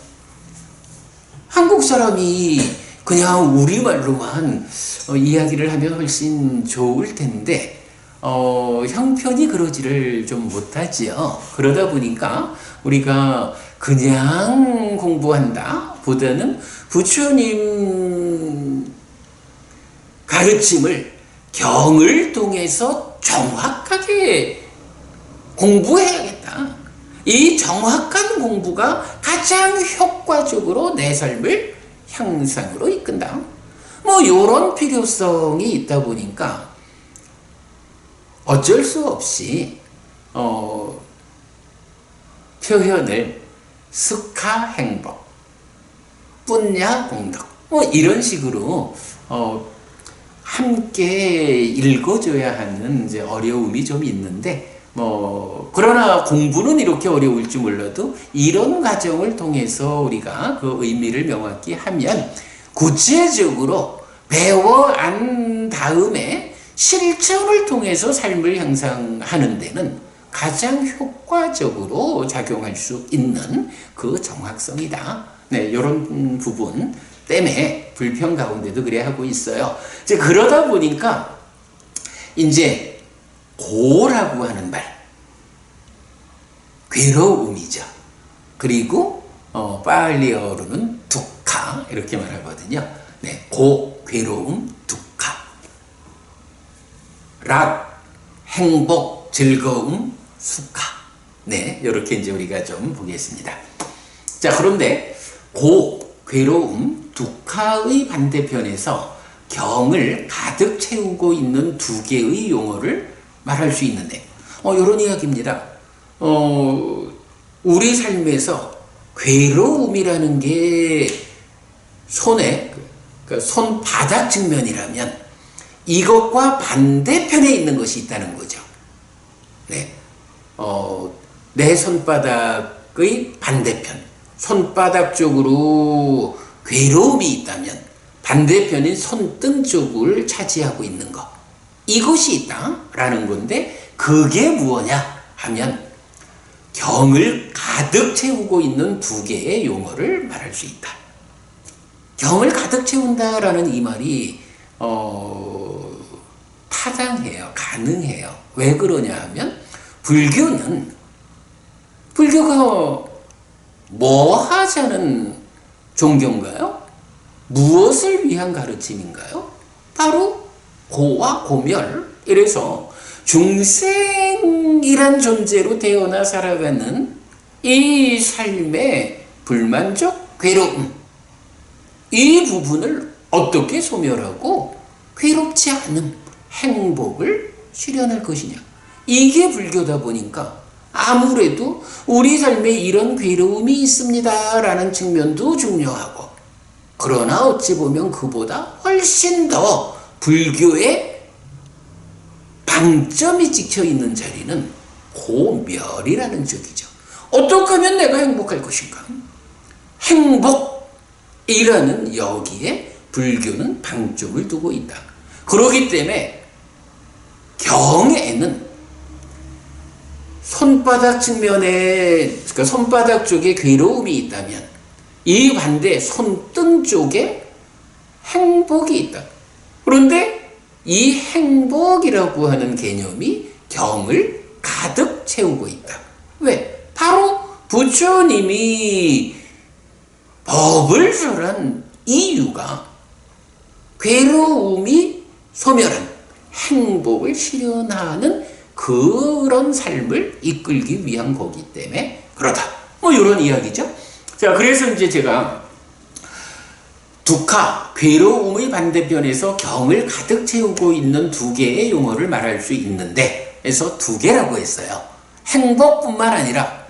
한국 사람이 그냥 우리말로만 이야기를 하면 훨씬 좋을 텐데 형편이 그러지를 좀 못하지요. 그러다 보니까 우리가 그냥 공부한다 보다는 부처님 가르침을 경을 통해서 정확하게 공부해야겠다. 이 정확한 공부가 가장 효과적으로 내 삶을 향상으로 이끈다. 뭐 이런 필요성이 있다 보니까 어쩔 수 없이 표현을 스카 행복, 뿐야 공덕 뭐 이런 식으로 함께 읽어줘야 하는 이제 어려움이 좀 있는데 뭐 그러나 공부는 이렇게 어려울지 몰라도 이런 과정을 통해서 우리가 그 의미를 명확히 하면 구체적으로 배워안 다음에 실천을 통해서 삶을 향상하는 데는 가장 효과적으로 작용할 수 있는 그 정확성이다. 네, 이런 부분 때문에 불평 가운데도 그래 하고 있어요. 이제 그러다 보니까 이제 고라고 하는 말, 괴로움이죠. 그리고 파알리어로는 두카 이렇게 말하거든요. 네, 고, 괴로움, 두카. 락, 행복, 즐거움, 수카. 네, 이렇게 이제 우리가 좀 보겠습니다. 자, 그런데 고, 괴로움, 두카의 반대편에서 경을 가득 채우고 있는 두 개의 용어를 말할 수 있는데, 이런 이야기입니다. 우리 삶에서 괴로움이라는 게 손에, 그 손바닥 측면이라면 이것과 반대편에 있는 것이 있다는 거죠. 네. 내 손바닥의 반대편, 손바닥 쪽으로 괴로움이 있다면 반대편인 손등 쪽을 차지하고 있는 것, 이것이 있다라는 건데 그게 무엇냐 하면 경을 가득 채우고 있는 두 개의 용어를 말할 수 있다. 경을 가득 채운다라는 이 말이 타당해요. 가능해요. 왜 그러냐 하면 불교가 뭐 하자는 종교인가요? 무엇을 위한 가르침인가요? 바로 고와 고멸. 이래서 중생이란 존재로 태어나 살아가는 이 삶의 불만족, 괴로움, 이 부분을 어떻게 소멸하고 괴롭지 않은 행복을 실현할 것이냐. 이게 불교다 보니까 아무래도 우리 삶에 이런 괴로움이 있습니다 라는 측면도 중요하고, 그러나 어찌 보면 그보다 훨씬 더 불교의 방점이 찍혀 있는 자리는 고멸이라는 쪽이죠. 어떻게 하면 내가 행복할 것인가? 행복이라는 여기에 불교는 방점을 두고 있다. 그렇기 때문에 경에는 손바닥 측면에, 그러니까 손바닥 쪽에 괴로움이 있다면 이 반대 손등 쪽에 행복이 있다. 그런데 이 행복이라고 하는 개념이 경을 가득 채우고 있다. 왜? 바로 부처님이 법을 설한 이유가 괴로움이 소멸한 행복을 실현하는 그런 삶을 이끌기 위한 거기 때문에 그러다. 뭐 이런 이야기죠. 자, 그래서 이제 제가 두카, 괴로움의 반대편에서 경을 가득 채우고 있는 두 개의 용어를 말할 수 있는데, 그래서 두 개라고 했어요. 행복뿐만 아니라,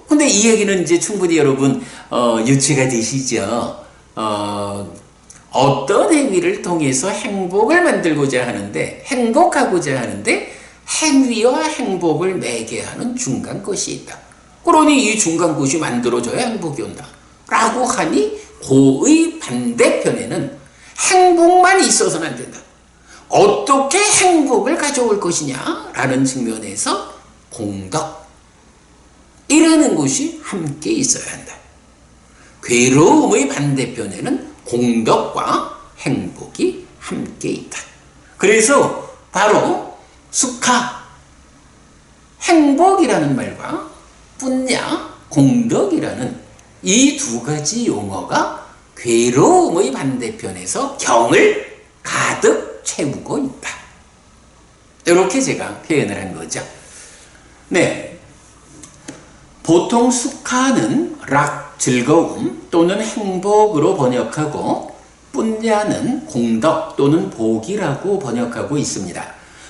근데 이 얘기는 이제 충분히 여러분, 유추가 되시죠? 어떤 행위를 통해서 행복을 만들고자 하는데, 행복하고자 하는데, 행위와 행복을 매개하는 중간 것이 있다. 그러니 이 중간 것이 만들어져야 행복이 온다. 라고 하니, 고의 반대편에는 행복만 있어서는 안 된다. 어떻게 행복을 가져올 것이냐? 라는 측면에서 공덕. 이라는 것이 함께 있어야 한다. 괴로움의 반대편에는 공덕과 행복이 함께 있다. 그래서 바로 수카, 행복이라는 말과 뿐야, 공덕이라는 이 두 가지 용어가 괴로움의 반대편에서 경을 가득 채우고 있다. 이렇게 제가 표현을 한 거죠. 네. 보통 수카는 락, 즐거움 또는 행복으로 번역하고 뿐냐는 공덕 또는 복이라고 번역하고 있습니다.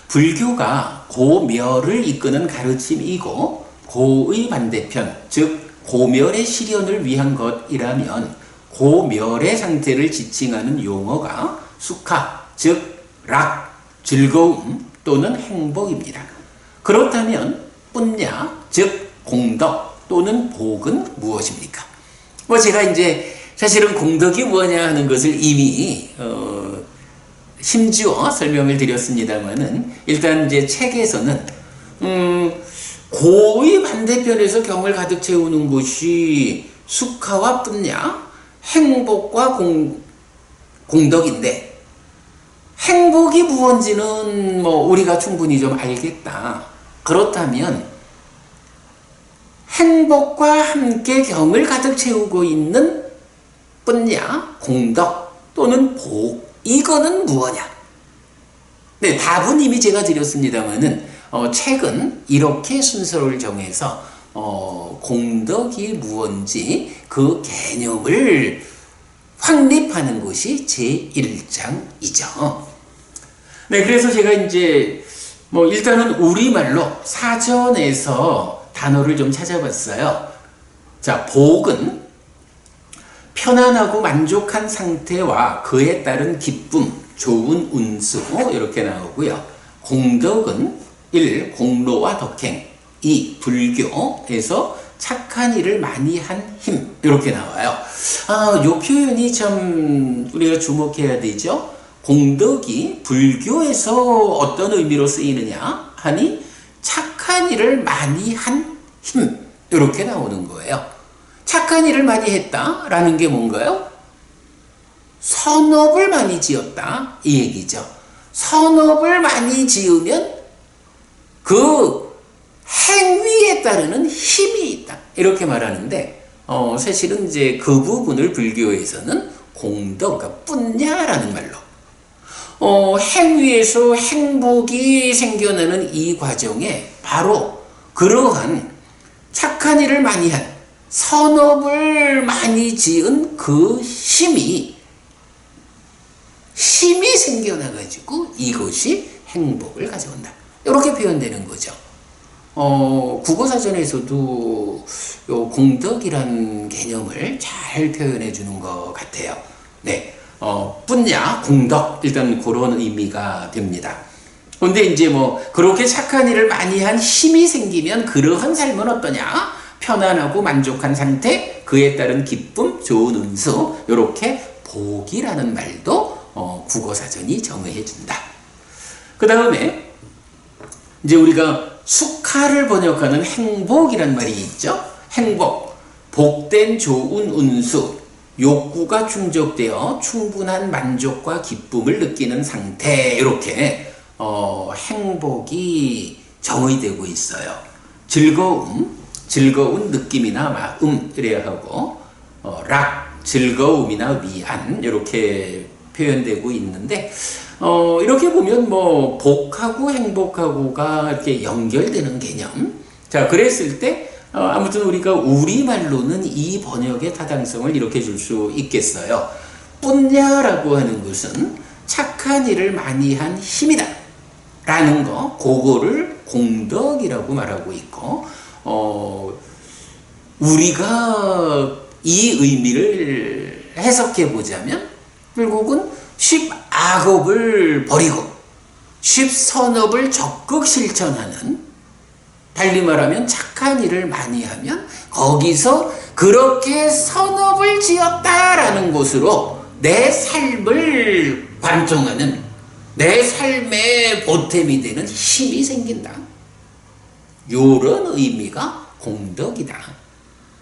불교가 고멸을 이끄는 가르침이고 고의 반대편, 즉 고멸의 실현을 위한 것이라면 고멸의 상태를 지칭하는 용어가 수카, 즉 락, 즐거움 또는 행복입니다. 그렇다면 뿐냐, 즉 공덕 또는 복은 무엇입니까? 제가 이제 사실은 공덕이 뭐냐 하는 것을 이미 심지어 설명을 드렸습니다만은 일단 이제 책에서는 고의 반대편에서 경을 가득 채우는 것이 수카와 뿐냐, 행복과 공덕인데 행복이 무엇인지는 우리가 충분히 좀 알겠다. 그렇다면 행복과 함께 경을 가득 채우고 있는 뿐냐, 공덕 또는 복, 이거는 무엇냐? 네, 답은 이미 제가 드렸습니다만은 책은 이렇게 순서를 정해서 공덕이 무엇인지 그 개념을 확립하는 것이 제1장이죠. 네, 그래서 제가 이제 일단은 우리말로 사전에서 단어를 좀 찾아봤어요. 자, 복은 편안하고 만족한 상태와 그에 따른 기쁨, 좋은 운수 이렇게 나오고요. 공덕은 1. 공로와 덕행, 2. 불교에서 착한 일을 많이 한 힘 이렇게 나와요. 요 표현이 참 우리가 주목해야 되죠. 공덕이 불교에서 어떤 의미로 쓰이느냐 하니 착한 일을 많이 한 힘 이렇게 나오는 거예요. 착한 일을 많이 했다라는 게 뭔가요? 선업을 많이 지었다 이 얘기죠. 선업을 많이 지으면 그 행위에 따르는 힘이 있다 이렇게 말하는데 사실은 이제 그 부분을 불교에서는 공덕, 그러니까 뿐냐라는 말로 행위에서 행복이 생겨나는 이 과정에 바로 그러한 착한 일을 많이 한 선업을 많이 지은 그 힘이 생겨나가지고 이것이 행복을 가져온다. 이렇게 표현되는 거죠. 국어사전에서도 요 공덕이란 개념을 잘 표현해 주는 것 같아요. 네. 뿐냐, 공덕, 일단 그런 의미가 됩니다. 근데 이제 그렇게 착한 일을 많이 한 힘이 생기면 그러한 삶은 어떠냐? 편안하고 만족한 상태, 그에 따른 기쁨, 좋은 운수, 이렇게 복이라는 말도 국어사전이 정의해 준다. 그 다음에 이제 우리가 수카를 번역하는 행복이란 말이 있죠. 행복, 복된 좋은 운수, 욕구가 충족되어 충분한 만족과 기쁨을 느끼는 상태, 이렇게 행복이 정의되고 있어요. 즐거운 느낌이나 마음 이래야 하고 락, 즐거움이나 위안 이렇게 표현되고 있는데 이렇게 보면 복하고 행복하고가 이렇게 연결되는 개념. 자, 그랬을 때 아무튼 우리가 우리말로는 이 번역의 타당성을 이렇게 줄 수 있겠어요. 뿐냐라고 하는 것은 착한 일을 많이 한 힘이다 라는 거, 그거를 공덕이라고 말하고 있고 우리가 이 의미를 해석해 보자면 결국은 십악업을 버리고 십선업을 적극 실천하는, 달리 말하면 착한 일을 많이 하면 거기서 그렇게 선업을 지었다라는 것으로 내 삶을 관통하는, 내 삶의 보탬이 되는 힘이 생긴다. 요런 의미가 공덕이다.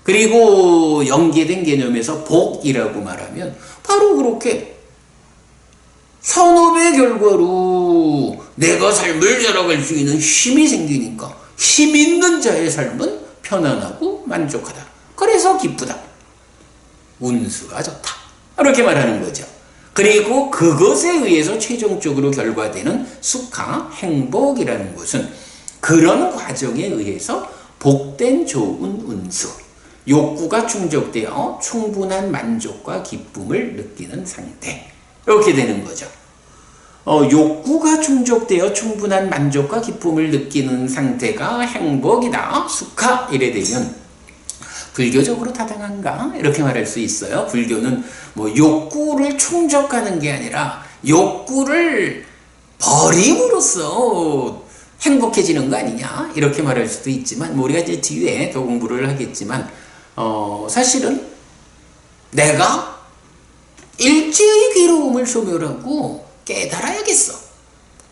그리고 연계된 개념에서 복이라고 말하면 바로 그렇게 선업의 결과로 내가 삶을 살아갈 수 있는 힘이 생기니까 힘 있는 자의 삶은 편안하고 만족하다. 그래서 기쁘다. 운수가 좋다. 이렇게 말하는 거죠. 그리고 그것에 의해서 최종적으로 결과되는 수카, 행복이라는 것은 그런 과정에 의해서 복된 좋은 운수. 욕구가 충족되어 충분한 만족과 기쁨을 느끼는 상태. 이렇게 되는 거죠. 욕구가 충족되어 충분한 만족과 기쁨을 느끼는 상태가 행복이다. 수카. 이래 되면 불교적으로 타당한가? 이렇게 말할 수 있어요. 불교는 뭐 욕구를 충족하는 게 아니라 욕구를 버림으로써 행복해지는 거 아니냐? 이렇게 말할 수도 있지만, 뭐 우리가 이제 뒤에 더 공부를 하겠지만, 사실은 내가 일제의 괴로움을 소멸하고 깨달아야겠어.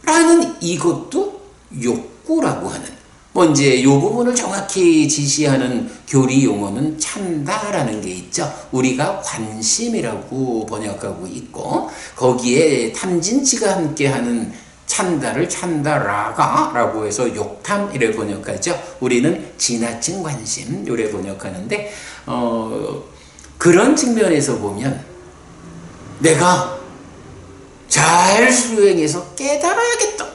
라는 이것도 욕구라고 하는, 뭐 이제 이 부분을 정확히 지시하는 교리 용어는 찬다라는 게 있죠. 우리가 관심이라고 번역하고 있고, 거기에 탐진치가 함께하는 찬다를 찬다라가라고 해서 욕탐 이래 번역하죠. 우리는 지나친 관심 이래 번역하는데, 그런 측면에서 보면 내가 잘 수행해서 깨달아야겠다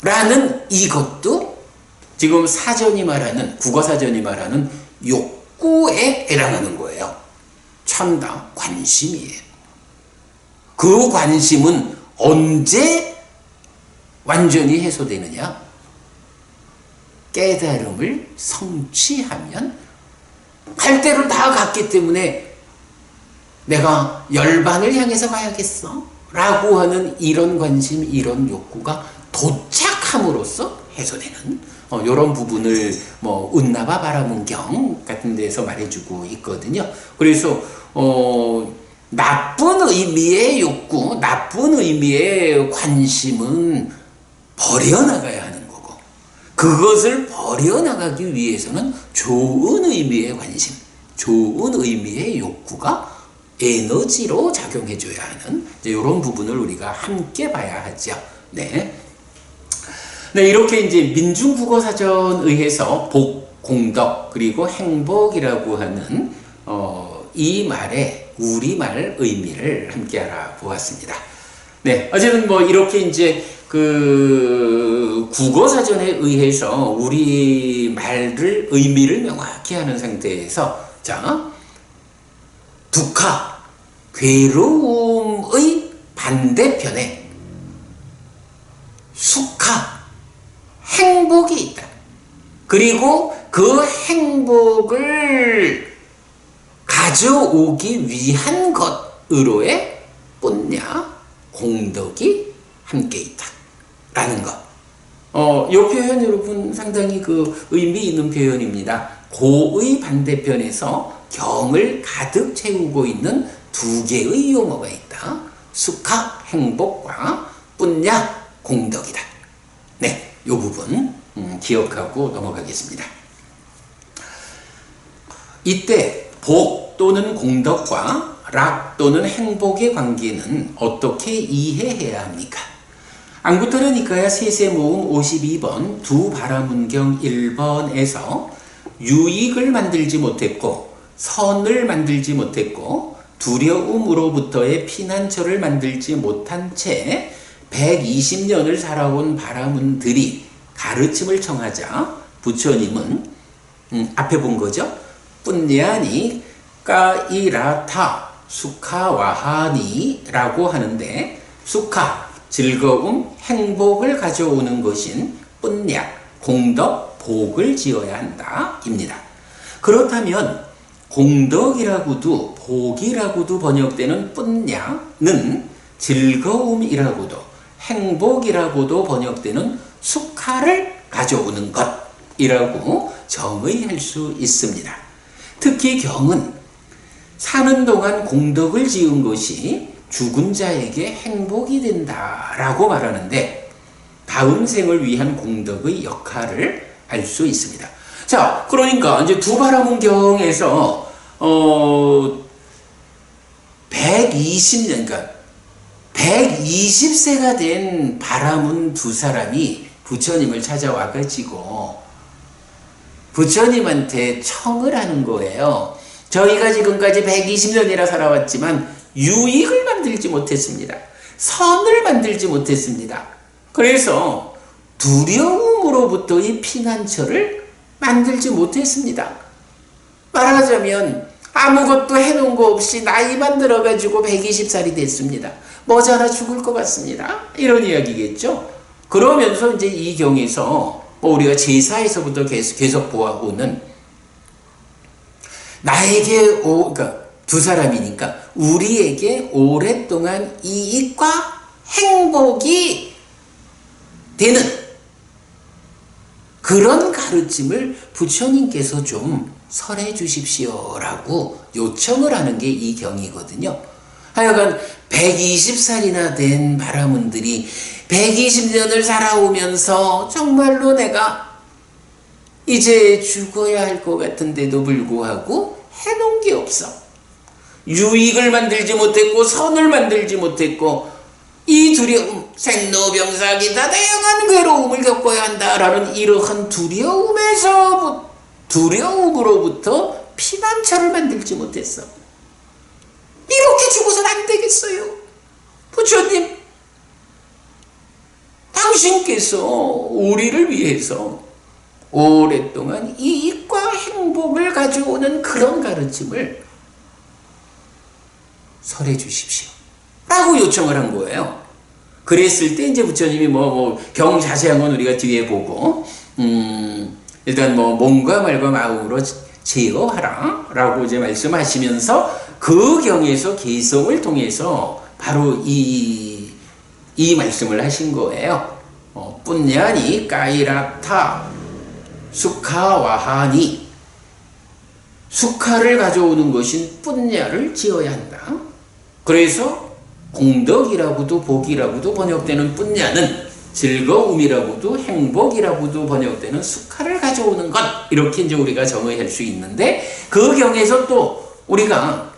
라는 이것도 지금 사전이 말하는, 국어사전이 말하는 욕구에 해당하는 거예요. 찬다, 관심이에요. 그 관심은 언제 완전히 해소되느냐? 깨달음을 성취하면, 갈 대로 다 갔기 때문에 내가 열반을 향해서 가야겠어 라고 하는 이런 관심, 이런 욕구가 도착함으로써 해소되는 이런 부분을 뭐 운나바 바라문경 같은 데서 말해주고 있거든요. 그래서 나쁜 의미의 욕구, 나쁜 의미의 관심은 버려나가야 하는 거고, 그것을 버려나가기 위해서는 좋은 의미의 관심, 좋은 의미의 욕구가 에너지로 작용해줘야 하는 이런 부분을 우리가 함께 봐야 하죠. 네. 네, 이렇게 이제 민중국어사전에 의해서 복, 공덕, 그리고 행복이라고 하는 이 말의 우리말 의미를 함께 알아보았습니다. 네, 어쨌든 뭐 이렇게 이제 그 국어사전에 의해서 우리 말을 의미를 명확히 하는 상태에서, 자, 두카, 괴로움의 반대편에 수카, 행복이 있다. 그리고 그 행복을 가져오기 위한 것으로의 뿐냐, 공덕이 함께 있다. 라는 것. 이 표현 여러분 상당히 그 의미 있는 표현입니다. 고의 반대편에서 경을 가득 채우고 있는 두 개의 용어가 있다. 수카, 행복과 뿐냐, 공덕이다. 네, 이 부분 기억하고 넘어가겠습니다. 이때 복 또는 공덕과 락 또는 행복의 관계는 어떻게 이해해야 합니까? 앙구타르니카야 세세모음 52번 두 바라문경 1번에서 유익을 만들지 못했고 선을 만들지 못했고 두려움으로부터의 피난처를 만들지 못한 채 120년을 살아온 바라문들이 가르침을 청하자 부처님은 앞에 본 거죠. 뿐냐니 까이라타 수카와하니 라고 하는데, 수카, 즐거움, 행복을 가져오는 것인 뿐냐, 공덕, 복을 지어야 한다 입니다. 그렇다면 공덕이라고도 복이라고도 번역되는 뿐냐는 즐거움이라고도 행복이라고도 번역되는 수카를 가져오는 것이라고 정의할 수 있습니다. 특히 경은 사는 동안 공덕을 지은 것이 죽은 자에게 행복이 된다라고 말하는데, 다음 생을 위한 공덕의 역할을 알 수 있습니다. 자, 그러니까 이제 두 바라문경에서 120년, 그러니까 120세가 된 바라문 두 사람이 부처님을 찾아와 가지고 부처님한테 청을 하는 거예요. 저희가 지금까지 120년이나 살아왔지만 유익을 만들지 못했습니다. 선을 만들지 못했습니다. 그래서 두려움으로부터의 피난처를 만들지 못했습니다. 말하자면 아무것도 해놓은 거 없이 나이만 들어가지고 120살이 됐습니다. 머지않아 죽을 것 같습니다. 이런 이야기겠죠. 그러면서 이제 이 경에서 우리가 제사에서부터 계속 보아오는 나에게 그러니까 두 사람이니까 우리에게 오랫동안 이익과 행복이 되는 그런 가르침을 부처님께서 좀 설해 주십시오라고 요청을 하는 게 이 경이거든요. 하여간 120살이나 된 바라문들이 120년을 살아오면서 정말로 내가 이제 죽어야 할 것 같은데도 불구하고 해놓은 게 없어. 유익을 만들지 못했고 선을 만들지 못했고 이 두려움, 생로병사 기타 다양한 괴로움을 겪어야 한다라는 이러한 두려움으로부터 피난처를 만들지 못했어. 이렇게 죽어서는 안 되겠어요. 부처님, 당신께서 우리를 위해서 오랫동안 이익과 행복을 가져오는 그런 가르침을 설해 주십시오 라고 요청을 한 거예요. 그랬을 때 이제 부처님이 경 자세한 건 우리가 뒤에 보고 일단 몸과 말과 마음으로 제어하라 라고 이제 말씀하시면서 그 경에서 개성을 통해서 바로 이 말씀을 하신 거예요. 뿐냐니 까이라타 수카와하니, 수카를 가져오는 것인 뿐냐를 지어야 한다. 그래서 공덕이라고도 복이라고도 번역되는 뿐냐는 즐거움이라고도 행복이라고도 번역되는 수카를 가져오는 것, 이렇게 이제 우리가 정의할 수 있는데, 그 경에서 또 우리가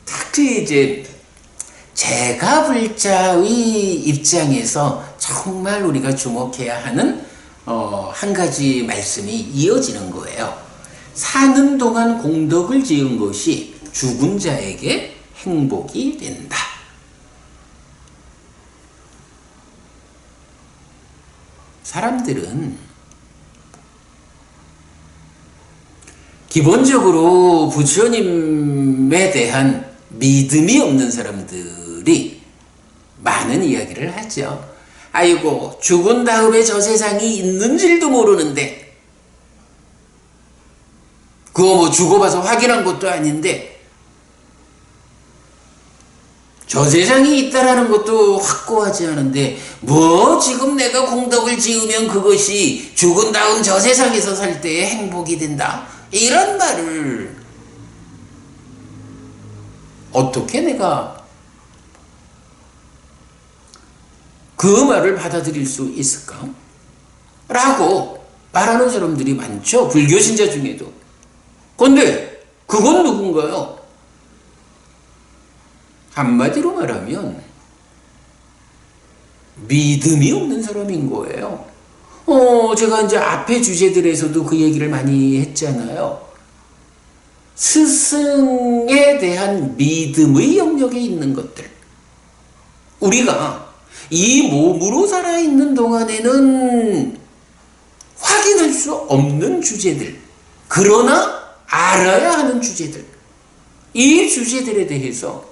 특히 이제 제가불자의 입장에서 정말 우리가 주목해야 하는 한 가지 말씀이 이어지는 거예요. 사는 동안 공덕을 지은 것이 죽은 자에게 행복이 된다. 사람들은 기본적으로 부처님에 대한 믿음이 없는 사람들이 많은 이야기를 하죠. 아이고, 죽은 다음에 저 세상이 있는 줄도 모르는데, 그거 죽어봐서 확인한 것도 아닌데, 저 세상이 있다라는 것도 확고하지 않은데, 지금 내가 공덕을 지으면 그것이 죽은 다음 저 세상에서 살 때의 행복이 된다. 이런 말을 어떻게 내가 그 말을 받아들일 수 있을까? 라고 말하는 사람들이 많죠. 불교 신자 중에도. 근데 그건 누군가요? 한마디로 말하면 믿음이 없는 사람인 거예요. 제가 이제 앞에 주제들에서도 그 얘기를 많이 했잖아요. 스승에 대한 믿음의 영역에 있는 것들. 우리가 이 몸으로 살아있는 동안에는 확인할 수 없는 주제들, 그러나 알아야 하는 주제들, 이 주제들에 대해서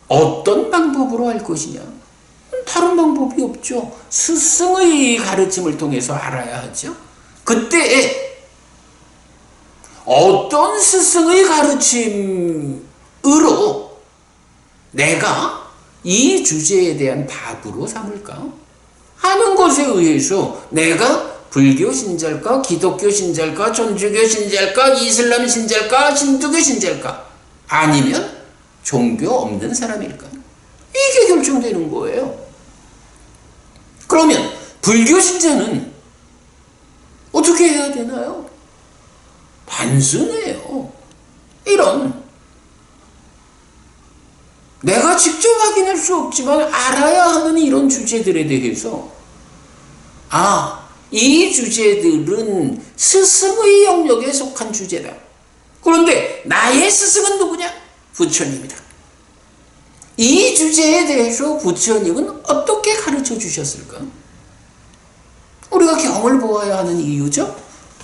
어떤 방법으로 할 것이냐? 다른 방법이 없죠. 스승의 가르침을 통해서 알아야 하죠. 그때 어떤 스승의 가르침으로 내가 이 주제에 대한 답으로 삼을까 하는 것에 의해서 내가 불교 신자일까, 기독교 신자일까, 천주교 신자일까, 이슬람 신자일까, 힌두교 신자일까, 아니면 종교 없는 사람일까, 이게 결정되는 거예요. 그러면 불교 신자는 어떻게 해야 되나요? 단순해요. 이런 내가 직접 확인할 수 없지만 알아야 하는 이런 주제들에 대해서 이 주제들은 스승의 영역에 속한 주제다. 그런데 나의 스승은 누구냐? 부처님이다. 이 주제에 대해서 부처님은 어떻게 가르쳐 주셨을까? 우리가 경을 보아야 하는 이유죠.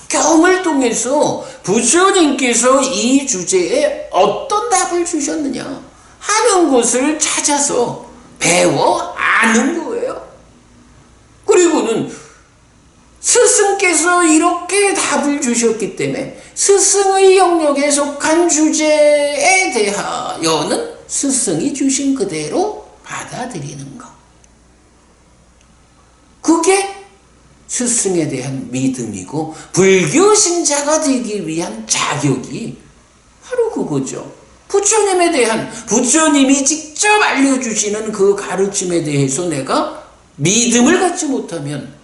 경을 통해서 부처님께서 이 주제에 어떤 답을 주셨느냐 하는 것을 찾아서 배워 아는 거예요. 그리고는 스승께서 이렇게 답을 주셨기 때문에 스승의 영역에 속한 주제에 대하여는 스승이 주신 그대로 받아들이는 것. 그게 스승에 대한 믿음이고 불교 신자가 되기 위한 자격이 바로 그거죠. 부처님에 대한, 부처님이 직접 알려주시는 그 가르침에 대해서 내가 믿음을 갖지 못하면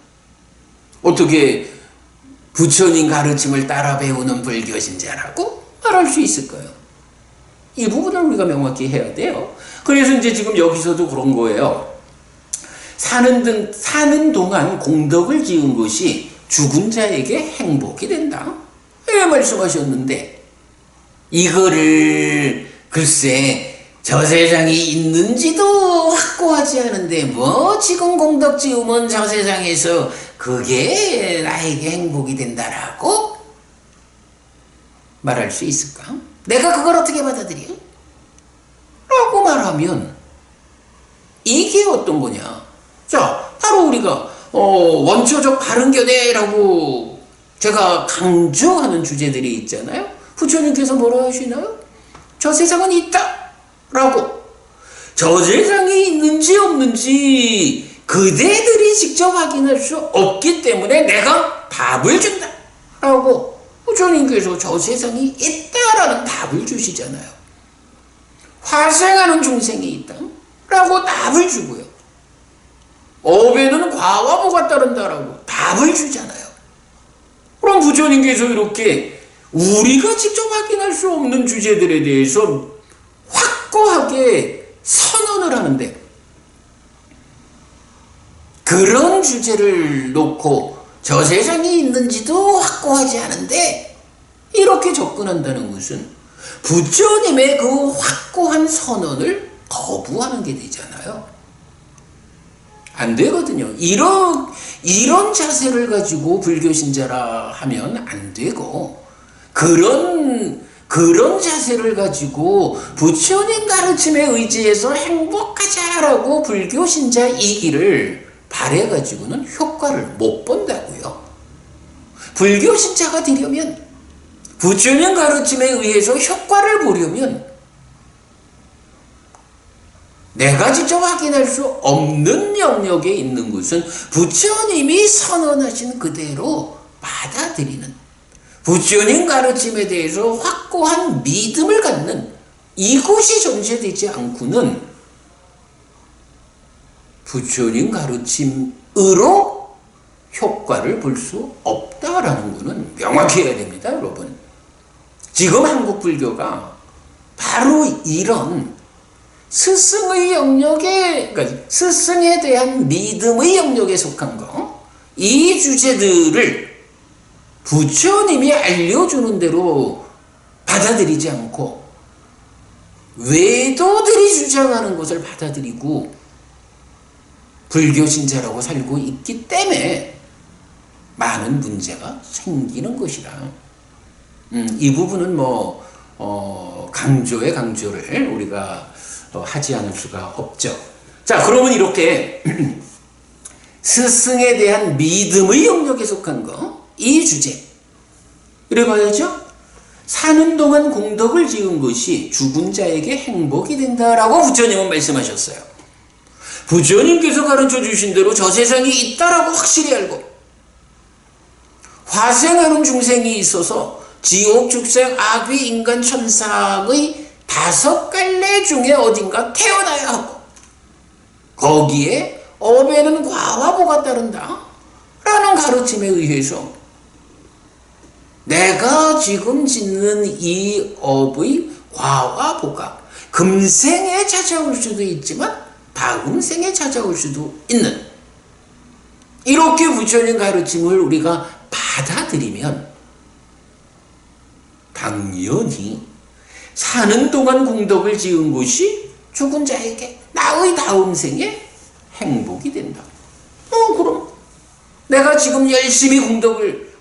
어떻게 부처님 가르침을 따라 배우는 불교 신자라고 말할 수 있을까요? 이 부분을 우리가 명확히 해야 돼요. 그래서 이제 지금 여기서도 그런 거예요. 사는 동안 공덕을 지은 것이 죽은 자에게 행복이 된다. 왜 말씀하셨는데, 이거를 글쎄 저 세상이 있는지도 확고하지 않은데 뭐 지금 공덕 지으면 저 세상에서 그게 나에게 행복이 된다라고 말할 수 있을까? 내가 그걸 어떻게 받아들여? 라고 말하면 이게 어떤 거냐? 자, 바로 우리가 원초적 바른견해라고 제가 강조하는 주제들이 있잖아요. 부처님께서 뭐라 하시나요? 저 세상은 있다 라고. 저 세상이 있는지 없는지 그대들이 직접 확인할 수 없기 때문에 내가 답을 준다 라고 부처님께서 저 세상이 있다라는 답을 주시잖아요. 화생하는 중생이 있다 라고 답을 주고요. 업에는 과와 보가 따른다라고 답을 주잖아요. 그럼 부처님께서 이렇게 우리가 직접 확인할 수 없는 주제들에 대해서 확고하게 선언을 하는데, 그런 주제를 놓고 저 세상이 있는지도 확고하지 않은데 이렇게 접근한다는 것은 부처님의 그 확고한 선언을 거부하는 게 되잖아요. 안 되거든요. 이런 자세를 가지고 불교 신자라 하면 안 되고, 그런 자세를 가지고 부처님 가르침에 의지해서 행복하자라고 불교 신자이기를 바래가지고는 효과를 못 본다고요. 불교 신자가 되려면, 부처님 가르침에 의해서 효과를 보려면 내가 직접 확인할 수 없는 영역에 있는 것은 부처님이 선언하신 그대로 받아들이는, 부처님 가르침에 대해서 확고한 믿음을 갖는 이것이 전제되지 않고는 부처님 가르침으로 효과를 볼 수 없다라는 것은 명확히 해야 됩니다, 여러분. 지금 한국 불교가 바로 이런 스승의 영역에, 그러니까 스승에 대한 믿음의 영역에 속한 거, 이 주제들을 부처님이 알려주는 대로 받아들이지 않고 외도들이 주장하는 것을 받아들이고 불교 신자라고 살고 있기 때문에 많은 문제가 생기는 것이다. 이 부분은 강조의 강조를 우리가 하지 않을 수가 없죠. 자, 그러면 이렇게 스승에 대한 믿음의 영역에 속한 거, 이 주제, 이래 봐야죠. 사는 동안 공덕을 지은 것이 죽은 자에게 행복이 된다라고 부처님은 말씀하셨어요. 부처님께서 가르쳐 주신 대로 저 세상이 있다라고 확실히 알고 화생하는 중생이 있어서 지옥, 축생, 악귀, 인간, 천상의 5갈래 중에 어딘가 태어나야 하고 거기에 업에는 과와 보가 따른다 라는 가르침에 의해서 내가 지금 짓는 이 업의 과와 보가 금생에 찾아올 수도 있지만 다음 생에 찾아올 수도 있는, 이렇게 부처님 가르침을 우리가 받아들이면 당연히 사는 동안 공덕을 지은 것이 죽은 자에게 나의 다음 생에 행복이 된다. 그럼 내가 지금 열심히 공덕을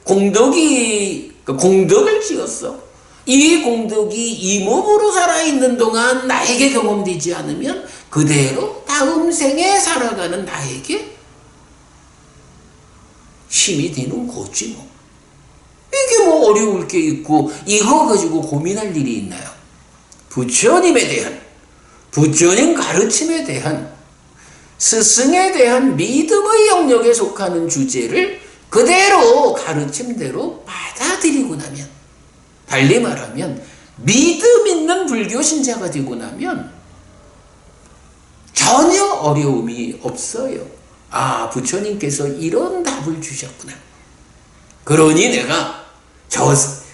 지었어. 이 공덕이 이 몸으로 살아있는 동안 나에게 경험되지 않으면 그대로 다음 생에 살아가는 나에게 힘이 되는 거지 뭐. 이게 뭐 어려울 게 있고 이거 가지고 고민할 일이 있나요? 부처님에 대한, 부처님 가르침에 대한, 스승에 대한 믿음의 영역에 속하는 주제를 그대로 가르침대로 받아들이고 나면, 달리 말하면 믿음 있는 불교 신자가 되고 나면 전혀 어려움이 없어요. 아, 부처님께서 이런 답을 주셨구나. 그러니 내가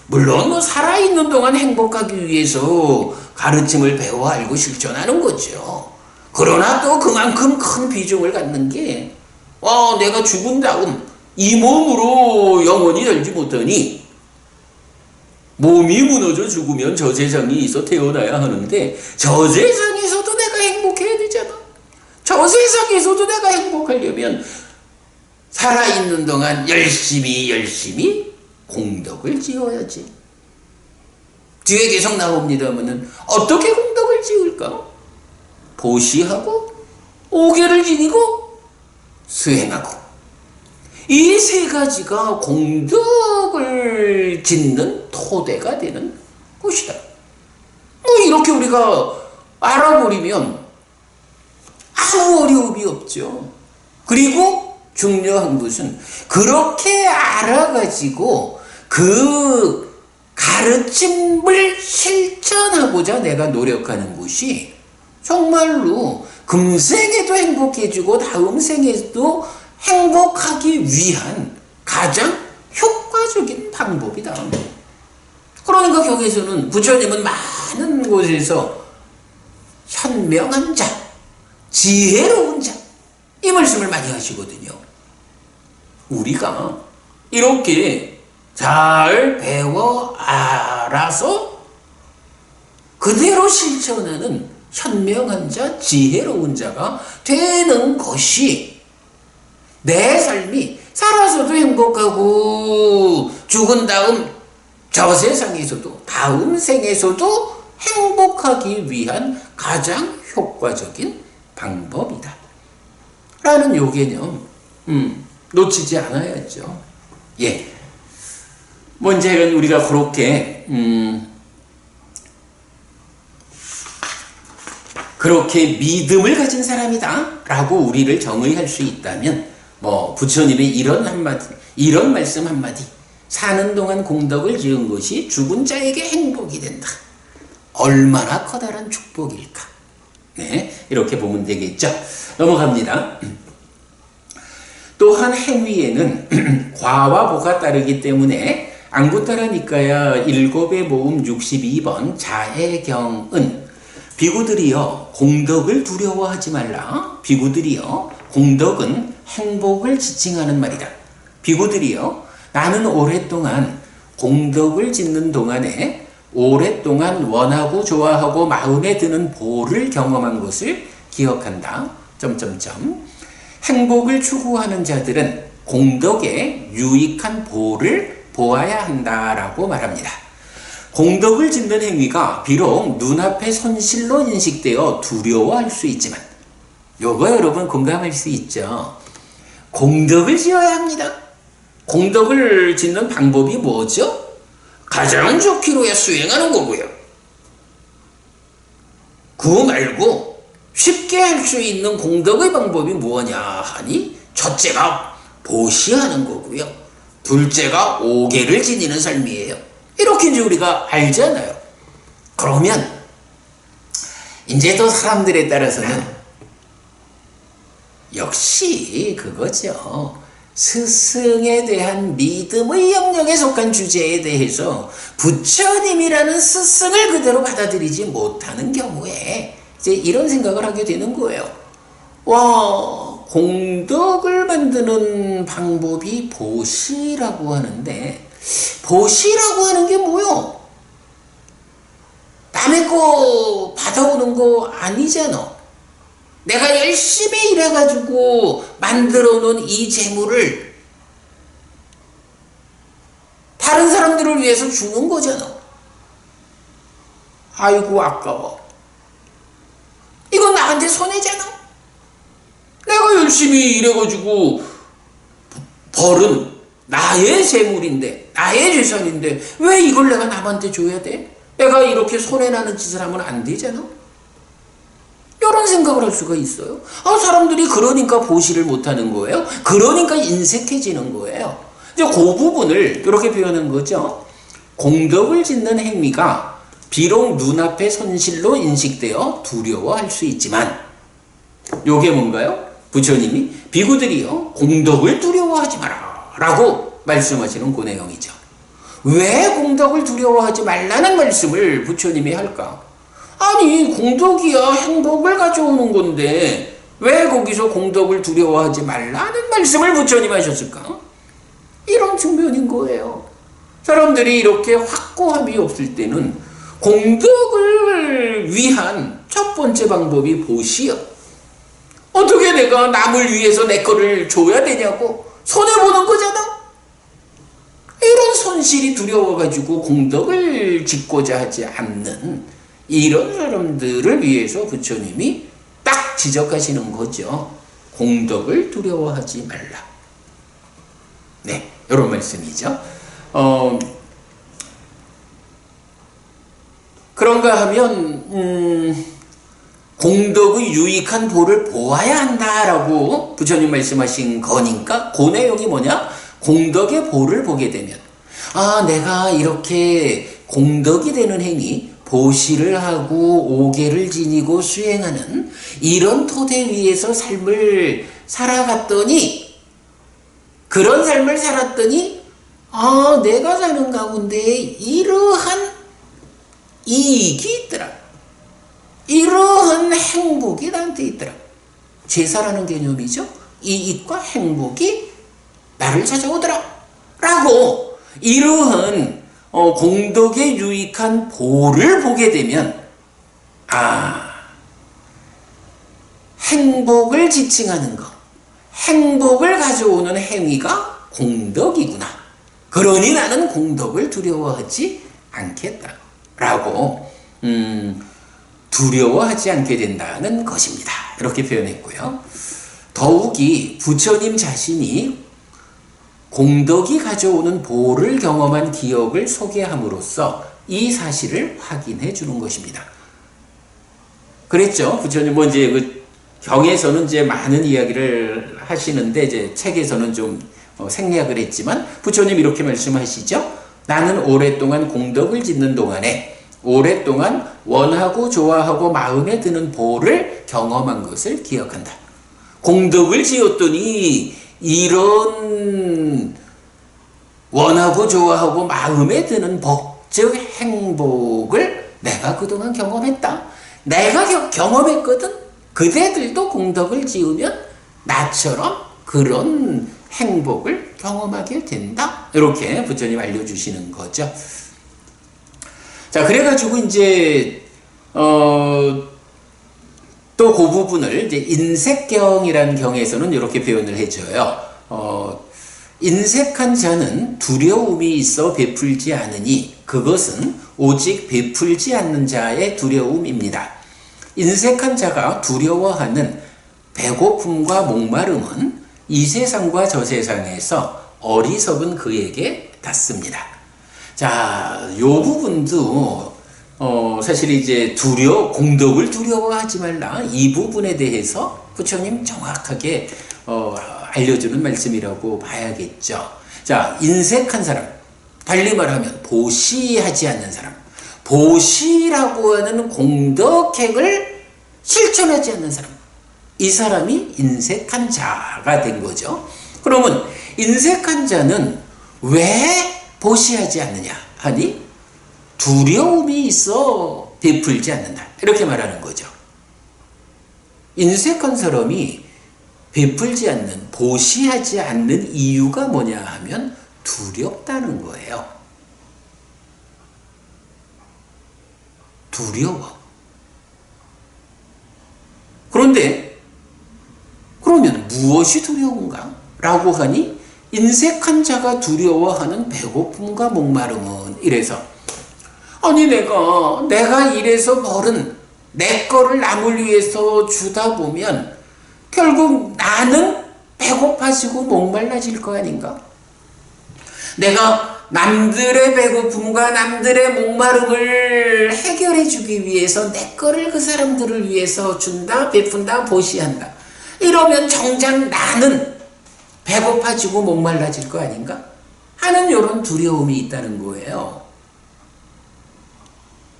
물론 뭐 살아있는 동안 행복하기 위해서 가르침을 배워 알고 실천하는 거죠. 그러나 또 그만큼 큰 비중을 갖는 게 내가 죽은 다음 이 몸으로 영원히 살지 못하니 몸이 무너져 죽으면 저 세상에서 태어나야 하는데 저 세상에서도 내가 행복해야 되잖아. 저 세상에서도 내가 행복하려면 살아있는 동안 열심히 공덕을 지어야지. 뒤에 계속 나옵니다만은 어떻게 공덕을 지을까? 보시하고 오계를 지니고 수행하고, 이 세 가지가 공덕을 짓는 토대가 되는 것이다. 뭐 이렇게 우리가 알아버리면 아무 어려움이 없죠. 그리고 중요한 것은 그렇게 알아가지고 그 가르침을 실천하고자 내가 노력하는 것이 정말로 금생에도 행복해지고 다음 생에도 행복하기 위한 가장 효과적인 방법이다. 그러니까 경에서는 부처님은 많은 곳에서 현명한 자, 지혜로운 자, 이 말씀을 많이 하시거든요. 우리가 이렇게 잘 배워 알아서 그대로 실천하는 현명한 자, 지혜로운 자가 되는 것이 내 삶이 살아서도 행복하고 죽은 다음 저 세상에서도 다음 생에서도 행복하기 위한 가장 효과적인 방법이다 라는 요 개념 놓치지 않아야죠. 예. 문제는 우리가 그렇게 그렇게 믿음을 가진 사람이다 라고 우리를 정의할 수 있다면 부처님의 이런 말씀 한마디, 사는 동안 공덕을 지은 것이 죽은 자에게 행복이 된다. 얼마나 커다란 축복일까. 네, 이렇게 보면 되겠죠. 넘어갑니다. 또한 행위에는 과와 보가 따르기 때문에 앙구타라 니까야 7의 모음 62번 자해경은 비구들이여 공덕을 두려워하지 말라. 비구들이여 공덕은 행복을 지칭하는 말이다. 비구들이여 나는 오랫동안 공덕을 짓는 동안에 오랫동안 원하고 좋아하고 마음에 드는 보를 경험한 것을 기억한다. 행복을 추구하는 자들은 공덕의 유익한 보를 보아야 한다라고 말합니다. 공덕을 짓는 행위가 비록 눈앞의 손실로 인식되어 두려워할 수 있지만, 요거 여러분 공감할 수 있죠? 공덕을 지어야 합니다. 공덕을 짓는 방법이 뭐죠? 가장 좋기로야 수행하는 거고요. 그거 말고 쉽게 할 수 있는 공덕의 방법이 뭐냐 하니, 첫째가 보시하는 거고요. 둘째가 오계를 지니는 삶이에요. 이렇게 이제 우리가 알잖아요. 그러면 이제 또 사람들에 따라서는 역시 그거죠. 스승에 대한 믿음의 영역에 속한 주제에 대해서 부처님이라는 스승을 그대로 받아들이지 못하는 경우에 이제 이런 생각을 하게 되는 거예요. 공덕을 만드는 방법이 보시라고 하는데, 보시라고 하는 게 뭐요? 남의 거 받아오는 거 아니잖아. 내가 열심히 일해가지고 만들어 놓은 이 재물을 다른 사람들을 위해서 주는 거잖아. 아이고 아까워. 이건 나한테 손해잖아. 내가 열심히 일해가지고 벌은 나의 재물인데, 나의 재산인데 왜 이걸 내가 남한테 줘야 돼? 내가 이렇게 손해나는 짓을 하면 안 되잖아. 이런 생각을 할 수가 있어요. 사람들이 그러니까 보시를 못하는 거예요. 그러니까 인색해지는 거예요. 이제 그 부분을 이렇게 표현한 거죠. 공덕을 짓는 행위가 비록 눈앞의 손실로 인식되어 두려워할 수 있지만, 요게 뭔가요? 부처님이 비구들이요 공덕을 두려워하지 마라 라고 말씀하시는 그 내용이죠. 왜 공덕을 두려워하지 말라는 말씀을 부처님이 할까? 아니, 공덕이야 행복을 가져오는 건데 왜 거기서 공덕을 두려워하지 말라는 말씀을 부처님 하셨을까? 이런 측면인 거예요. 사람들이 이렇게 확고함이 없을 때는 공덕을 위한 첫 번째 방법이 보시요. 어떻게 내가 남을 위해서 내 거를 줘야 되냐고 손해보는 거잖아. 이런 손실이 두려워가지고 공덕을 짓고자 하지 않는 이런 사람들을 위해서 부처님이 딱 지적하시는 거죠. 공덕을 두려워하지 말라. 네, 이런 말씀이죠. 그런가 하면 공덕의 유익한 보를 보아야 한다라고 부처님 말씀하신 거니까 그 내용이 뭐냐? 공덕의 보를 보게 되면 내가 이렇게 공덕이 되는 행위, 보시를 하고 오계를 지니고 수행하는 이런 토대 위에서 삶을 살아갔더니, 그런 삶을 살았더니 내가 사는 가운데 이러한 이익이 있더라. 이러한 행복이 나한테 있더라. 제사라는 개념이죠. 이익과 행복이 나를 찾아오더라. 라고 이러한 공덕에 유익한 보를 보게 되면 행복을 지칭하는 것, 행복을 가져오는 행위가 공덕이구나. 그러니 나는 공덕을 두려워하지 않겠다. 라고 두려워하지 않게 된다는 것입니다. 이렇게 표현했고요. 더욱이 부처님 자신이 공덕이 가져오는 보를 경험한 기억을 소개함으로써 이 사실을 확인해 주는 것입니다. 그랬죠. 부처님 이제 그 경에서는 이제 많은 이야기를 하시는데 이제 책에서는 좀 생략을 했지만 부처님 이렇게 말씀하시죠. 나는 오랫동안 공덕을 짓는 동안에 오랫동안 원하고 좋아하고 마음에 드는 보를 경험한 것을 기억한다. 공덕을 지었더니 이런 원하고 좋아하고 마음에 드는 복, 즉 행복을 내가 그동안 경험했다. 내가 경험했거든. 그대들도 공덕을 지으면 나처럼 그런 행복을 경험하게 된다. 이렇게 부처님 알려주시는 거죠. 자, 그래가지고 이제 또 그 부분을 이제 인색경이라는 경에서는 이렇게 표현을 해줘요. 인색한 자는 두려움이 있어 베풀지 않으니 그것은 오직 베풀지 않는 자의 두려움입니다. 인색한 자가 두려워하는 배고픔과 목마름은 이 세상과 저 세상에서 어리석은 그에게 닿습니다. 자, 요 부분도 사실 이제 공덕을 두려워하지 말라, 이 부분에 대해서 부처님 정확하게 알려주는 말씀이라고 봐야겠죠. 자, 인색한 사람, 달리 말하면 보시하지 않는 사람, 보시라고 하는 공덕행을 실천하지 않는 사람, 이 사람이 인색한 자가 된 거죠. 그러면 인색한 자는 왜 보시하지 않느냐 하니 두려움이 있어 베풀지 않는다. 이렇게 말하는 거죠. 인색한 사람이 베풀지 않는, 보시하지 않는 이유가 뭐냐 하면 두렵다는 거예요. 두려워. 그런데 그러면 무엇이 두려운가? 라고 하니 인색한 자가 두려워하는 배고픔과 목마름은 이래서 아니 내가 이래서 벌은 내 거를 남을 위해서 주다 보면 결국 나는 배고파지고 목말라질 거 아닌가? 내가 남들의 배고픔과 남들의 목마름을 해결해 주기 위해서 내 거를 그 사람들을 위해서 준다, 베푼다, 보시한다. 이러면 정작 나는 배고파지고 목말라질 거 아닌가? 하는 이런 두려움이 있다는 거예요.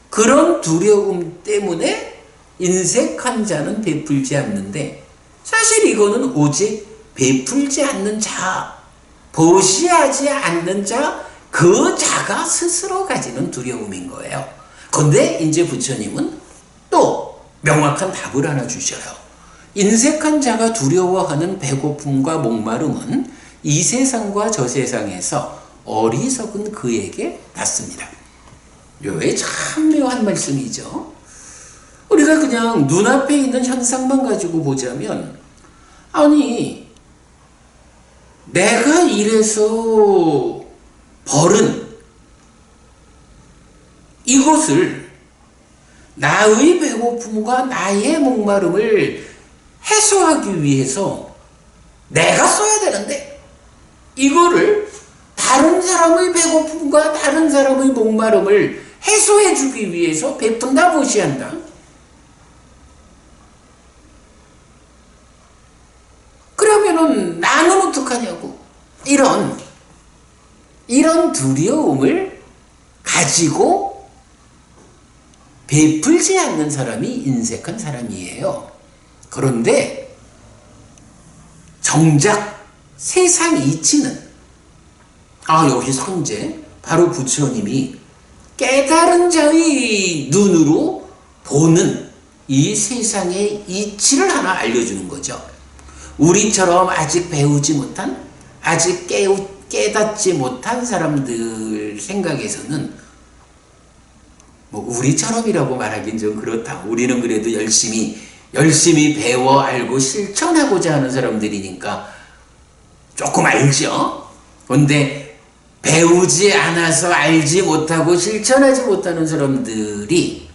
그런 두려움 때문에 인색한 자는 베풀지 않는데 사실 이거는 오직 베풀지 않는 자, 보시하지 않는 자, 그 자가 스스로 가지는 두려움인 거예요. 그런데 이제 부처님은 또 명확한 답을 하나 주셔요. 인색한 자가 두려워하는 배고픔과 목마름은 이 세상과 저 세상에서 어리석은 그에게 닿습니다. 요게 참 묘한 말씀이죠. 우리가 그냥 눈앞에 있는 현상만 가지고 보자면 아니 내가 이래서 벌은 이것을 나의 배고픔과 나의 목마름을 해소하기 위해서 내가 써야 되는데 이거를 다른 사람의 배고픔과 다른 사람의 목마름을 해소해 주기 위해서 베푼다, 보시한다. 그러면은 나는 어떡하냐고. 이런 두려움을 가지고 베풀지 않는 사람이 인색한 사람이에요. 그런데 정작 세상 이치는 여기서 이제 바로 부처님이 깨달은 자의 눈으로 보는 이 세상의 이치를 하나 알려주는 거죠. 우리처럼 아직 배우지 못한, 아직 깨닫지 못한 사람들 생각에서는 우리처럼이라고 말하긴 좀 그렇다. 우리는 그래도 열심히 배워 알고 실천하고자 하는 사람들이니까 조금 알죠. 그런데 배우지 않아서 알지 못하고 실천하지 못하는 사람들이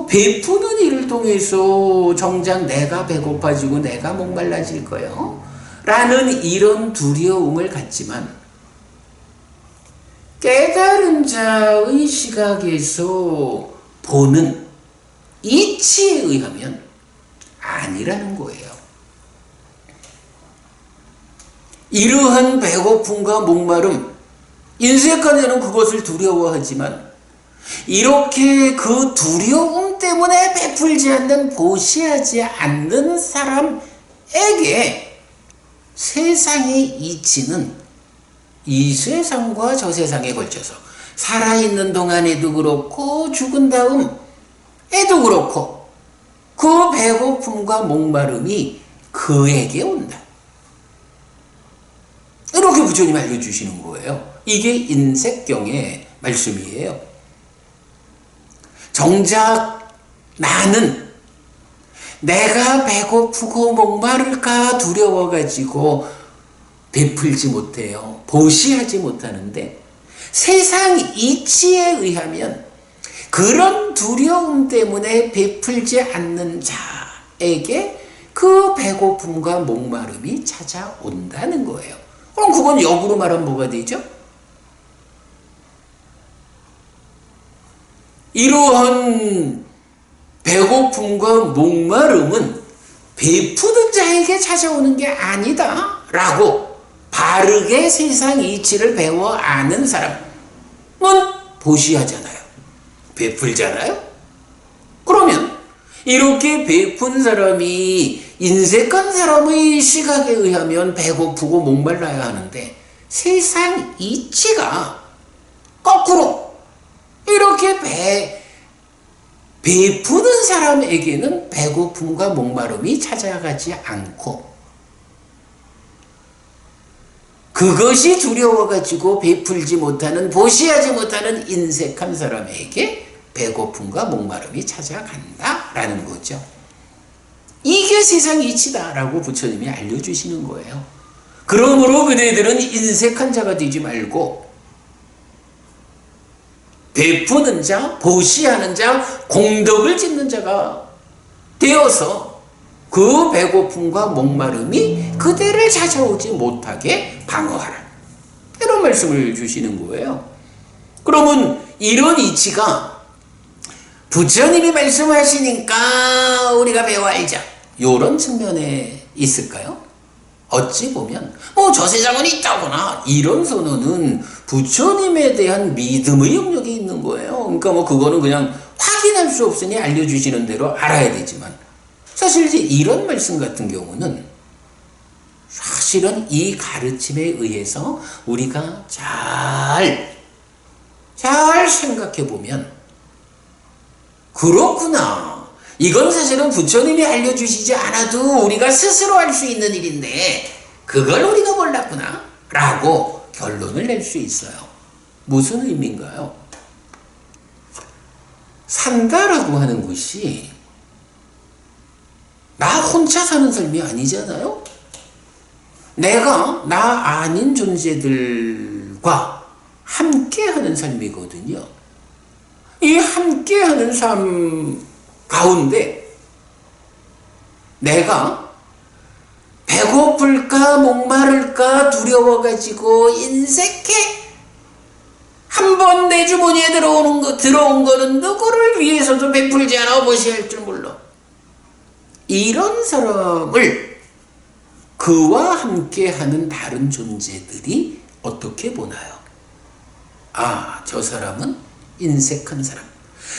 베푸는 일을 통해서 정작 내가 배고파지고 내가 목말라질 거요 라는 이런 두려움을 갖지만 깨달은 자의 시각에서 보는 이치에 의하면 아니라는 거예요. 이러한 배고픔과 목마름, 인색한 자는 그것을 두려워하지만 이렇게 그 두려움 때문에 베풀지 않는, 보시하지 않는 사람에게 세상의 이치는 이 세상과 저 세상에 걸쳐서 살아있는 동안에도 그렇고 죽은 다음에도 그렇고 그 배고픔과 목마름이 그에게 온다. 이렇게 부처님이 알려주시는 거예요. 이게 인색경의 말씀이에요. 정작 나는 내가 배고프고 목마를까 두려워가지고 베풀지 못해요. 보시하지 못하는데 세상 이치에 의하면 그런 두려움 때문에 베풀지 않는 자에게 그 배고픔과 목마름이 찾아온다는 거예요. 그럼 그건 역으로 말하면 뭐가 되죠? 이러한 배고픔과 목마름은 베푸는 자에게 찾아오는 게 아니다 라고 바르게 세상 이치를 배워 아는 사람은 보시하잖아요. 베풀잖아요. 그러면 이렇게 베푼 사람이 인색한 사람의 시각에 의하면 배고프고 목말라야 하는데 세상 이치가 거꾸로 이렇게 베푸는 사람에게는 배고픔과 목마름이 찾아가지 않고 그것이 두려워가지고 베풀지 못하는, 보시하지 못하는 인색한 사람에게 배고픔과 목마름이 찾아간다라는 거죠. 이게 세상 이치다라고 부처님이 알려주시는 거예요. 그러므로 그대들은 인색한 자가 되지 말고 베푸는 자, 보시하는 자, 공덕을 짓는 자가 되어서 그 배고픔과 목마름이 그대를 찾아오지 못하게 방어하라. 이런 말씀을 주시는 거예요. 그러면 이런 이치가 부처님이 말씀하시니까 우리가 배워 알자, 이런 측면에 있을까요? 어찌 보면 저 세상은 있다거나 이런 선언은 부처님에 대한 믿음의 영역이 있는 거예요. 그러니까 그거는 그냥 확인할 수 없으니 알려주시는 대로 알아야 되지만, 사실 이제 이런 말씀 같은 경우는 사실은 이 가르침에 의해서 우리가 잘 생각해 보면 그렇구나, 이건 사실은 부처님이 알려주시지 않아도 우리가 스스로 할 수 있는 일인데 그걸 우리가 몰랐구나 라고 결론을 낼 수 있어요. 무슨 의미인가요? 산다라고 하는 것이 나 혼자 사는 삶이 아니잖아요. 내가 나 아닌 존재들과 함께하는 삶이거든요. 이 함께하는 삶 가운데 내가 배고플까 목마를까 두려워가지고 인색해 한번 내 주머니에 들어온 거는 누구를 위해서도 베풀지 않아 무시할 줄 몰라. 이런 사람을 그와 함께하는 다른 존재들이 어떻게 보나요? 아, 저 사람은 인색한 사람,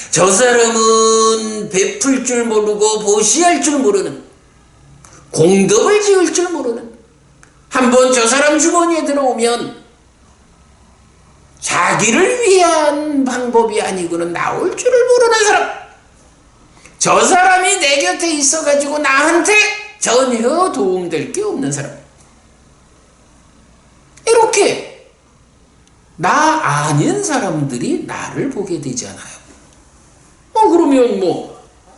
저 사람은 베풀 줄 모르고 보시할 줄 모르는, 공덕을 지을 줄 모르는, 한번 저 사람 주머니에 들어오면 자기를 위한 방법이 아니고는 나올 줄을 모르는 사람, 저 사람이 내 곁에 있어가지고 나한테 전혀 도움될 게 없는 사람, 이렇게 나 아닌 사람들이 나를 보게 되잖아요. 그러면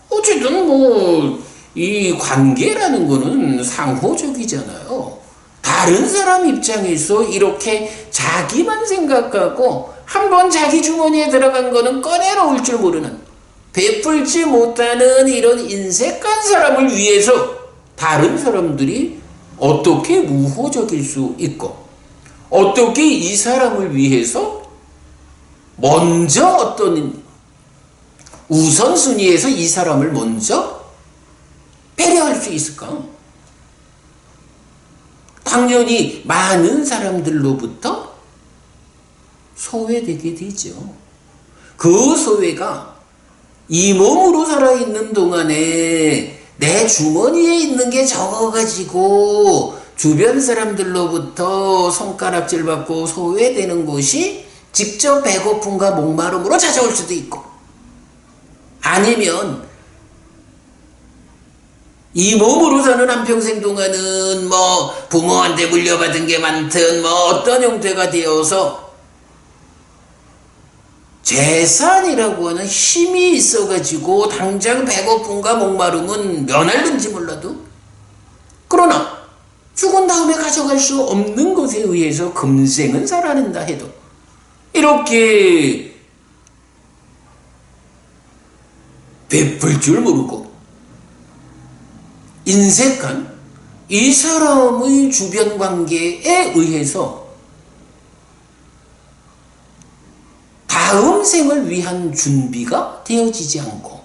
어쨌든 이 관계라는 거는 상호적이잖아요. 다른 사람 입장에서 이렇게 자기만 생각하고 한번 자기 주머니에 들어간 거는 꺼내놓을 줄 모르는, 베풀지 못하는 이런 인색한 사람을 위해서 다른 사람들이 어떻게 우호적일 수 있고, 어떻게 이 사람을 위해서 먼저 어떤 우선순위에서 이 사람을 먼저 배려할 수 있을까? 당연히 많은 사람들로부터 소외되게 되죠. 그 소외가 이 몸으로 살아있는 동안에 내 주머니에 있는 게 적어가지고 주변 사람들로부터 손가락질 받고 소외되는 것이 직접 배고픔과 목마름으로 찾아올 수도 있고, 아니면 이 몸으로 사는 한평생 동안은 부모한테 물려받은 게 많든 어떤 형태가 되어서 재산이라고 하는 힘이 있어가지고 당장 배고픔과 목마름은 면할는지 몰라도, 그러나 죽은 다음에 가져갈 수 없는 것에 의해서 금생은 살아낸다 해도 이렇게 베풀 줄 모르고 인색한 이 사람의 주변 관계에 의해서 다음 생을 위한 준비가 되어지지 않고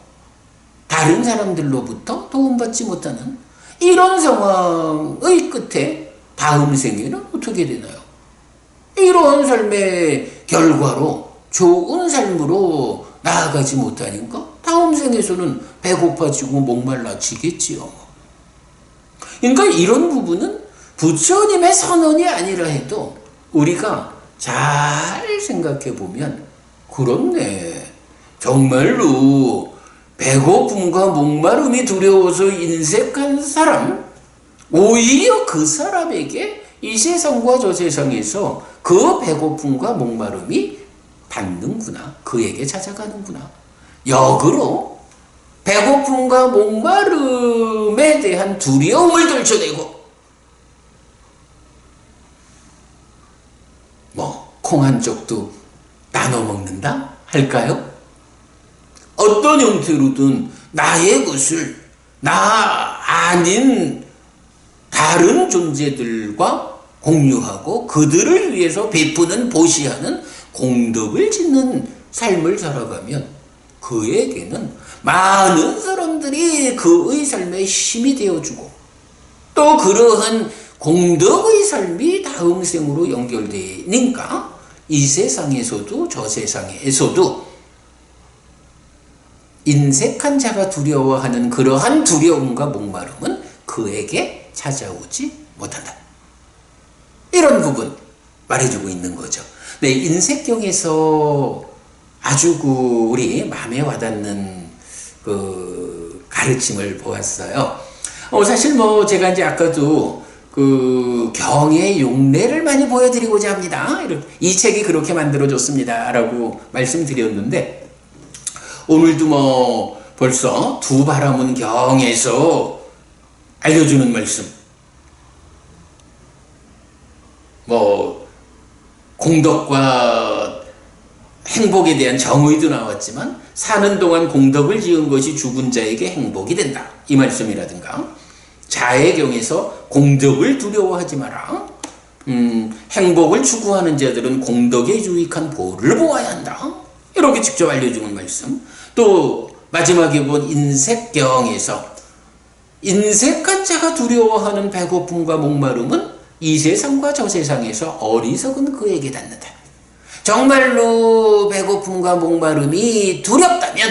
다른 사람들로부터 도움받지 못하는 이런 상황의 끝에 다음 생에는 어떻게 되나요? 이런 삶의 결과로 좋은 삶으로 나아가지 못하니까 다음 생에서는 배고파지고 목말라지겠지요. 그러니까 이런 부분은 부처님의 선언이 아니라 해도 우리가 잘 생각해 보면 그렇네, 정말로 배고픔과 목마름이 두려워서 인색한 사람, 오히려 그 사람에게 이 세상과 저 세상에서 그 배고픔과 목마름이 닿는구나, 그에게 찾아가는구나. 역으로 배고픔과 목마름에 대한 두려움을 떨쳐내고 콩 한 쪽도 나눠 먹는다 할까요? 어떤 형태로든 나의 것을 나 아닌 다른 존재들과 공유하고 그들을 위해서 베푸는 보시하는 공덕을 짓는 삶을 살아가면 그에게는 많은 사람들이 그의 삶에 힘이 되어주고 또 그러한 공덕의 삶이 다음 생으로 연결되니까 이 세상에서도 저 세상에서도 인색한 자가 두려워하는 그러한 두려움과 목마름은 그에게 찾아오지 못한다. 이런 부분 말해주고 있는 거죠. 네, 인색경에서 아주 우리 마음에 와닿는 그 가르침을 보았어요. 사실 제가 이제 아까도 그 경의 용례를 많이 보여드리고자 합니다. 이 책이 그렇게 만들어졌습니다. 라고 말씀드렸는데, 오늘도 벌써 두 바라문 경에서 알려주는 말씀. 공덕과 행복에 대한 정의도 나왔지만, 사는 동안 공덕을 지은 것이 죽은 자에게 행복이 된다. 이 말씀이라든가, 자해경에서 공덕을 두려워하지 마라. 행복을 추구하는 자들은 공덕에 유익한 보를 보아야 한다. 이렇게 직접 알려주는 말씀. 또 마지막에 본 인색경에서 인색한 자가 두려워하는 배고픔과 목마름은 이 세상과 저 세상에서 어리석은 그에게 닿는다. 정말로 배고픔과 목마름이 두렵다면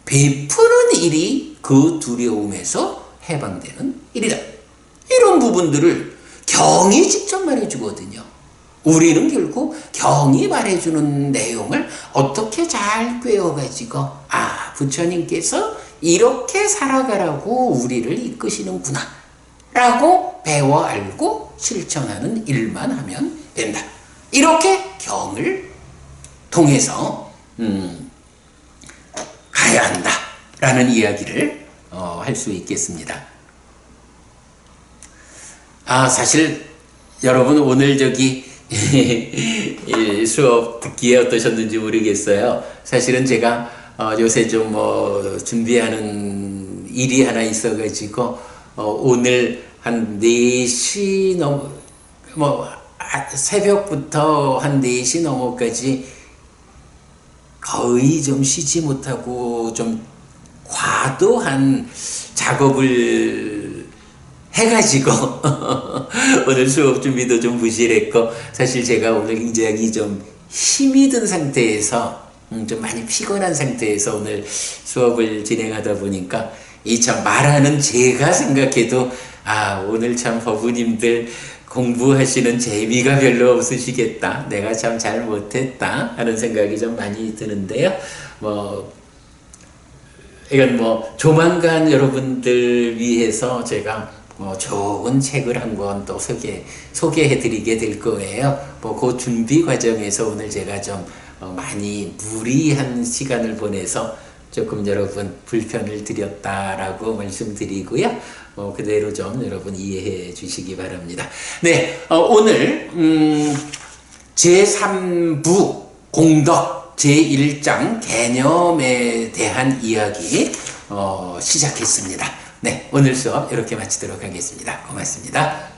베푸는 일이 그 두려움에서 해방되는 일이다. 이런 부분들을 경이 직접 말해주거든요. 우리는 결국 경이 말해주는 내용을 어떻게 잘 꿰어가지고 부처님께서 이렇게 살아가라고 우리를 이끄시는구나 라고 배워 알고 실천하는 일만 하면 된다. 이렇게 경을 통해서 가야 한다 라는 이야기를 할 수 있겠습니다. 사실 여러분 오늘 수업 듣기에 어떠셨는지 모르겠어요. 사실은 제가 요새 좀 준비하는 일이 하나 있어가지고 오늘 한 4시 새벽부터 한 4시 넘어까지 거의 좀 쉬지 못하고 좀 과도한 작업을 해가지고 오늘 수업 준비도 좀 부실했고, 사실 제가 오늘 굉장히 좀 힘이 든 상태에서 좀 많이 피곤한 상태에서 오늘 수업을 진행하다 보니까 이 참 말하는 제가 생각해도 오늘 참 법우님들 공부하시는 재미가 별로 없으시겠다, 내가 참 잘 못했다 하는 생각이 좀 많이 드는데요. 이건 조만간 여러분들 위해서 제가 좋은 책을 한 권 또 소개해드리게 될 거예요. 그 준비 과정에서 오늘 제가 좀 많이 무리한 시간을 보내서 조금 여러분 불편을 드렸다라고 말씀드리고요. 그대로 좀 여러분 이해해 주시기 바랍니다. 네, 오늘 제3부 공덕 제1장 개념에 대한 이야기 시작했습니다. 네, 오늘 수업 이렇게 마치도록 하겠습니다. 고맙습니다.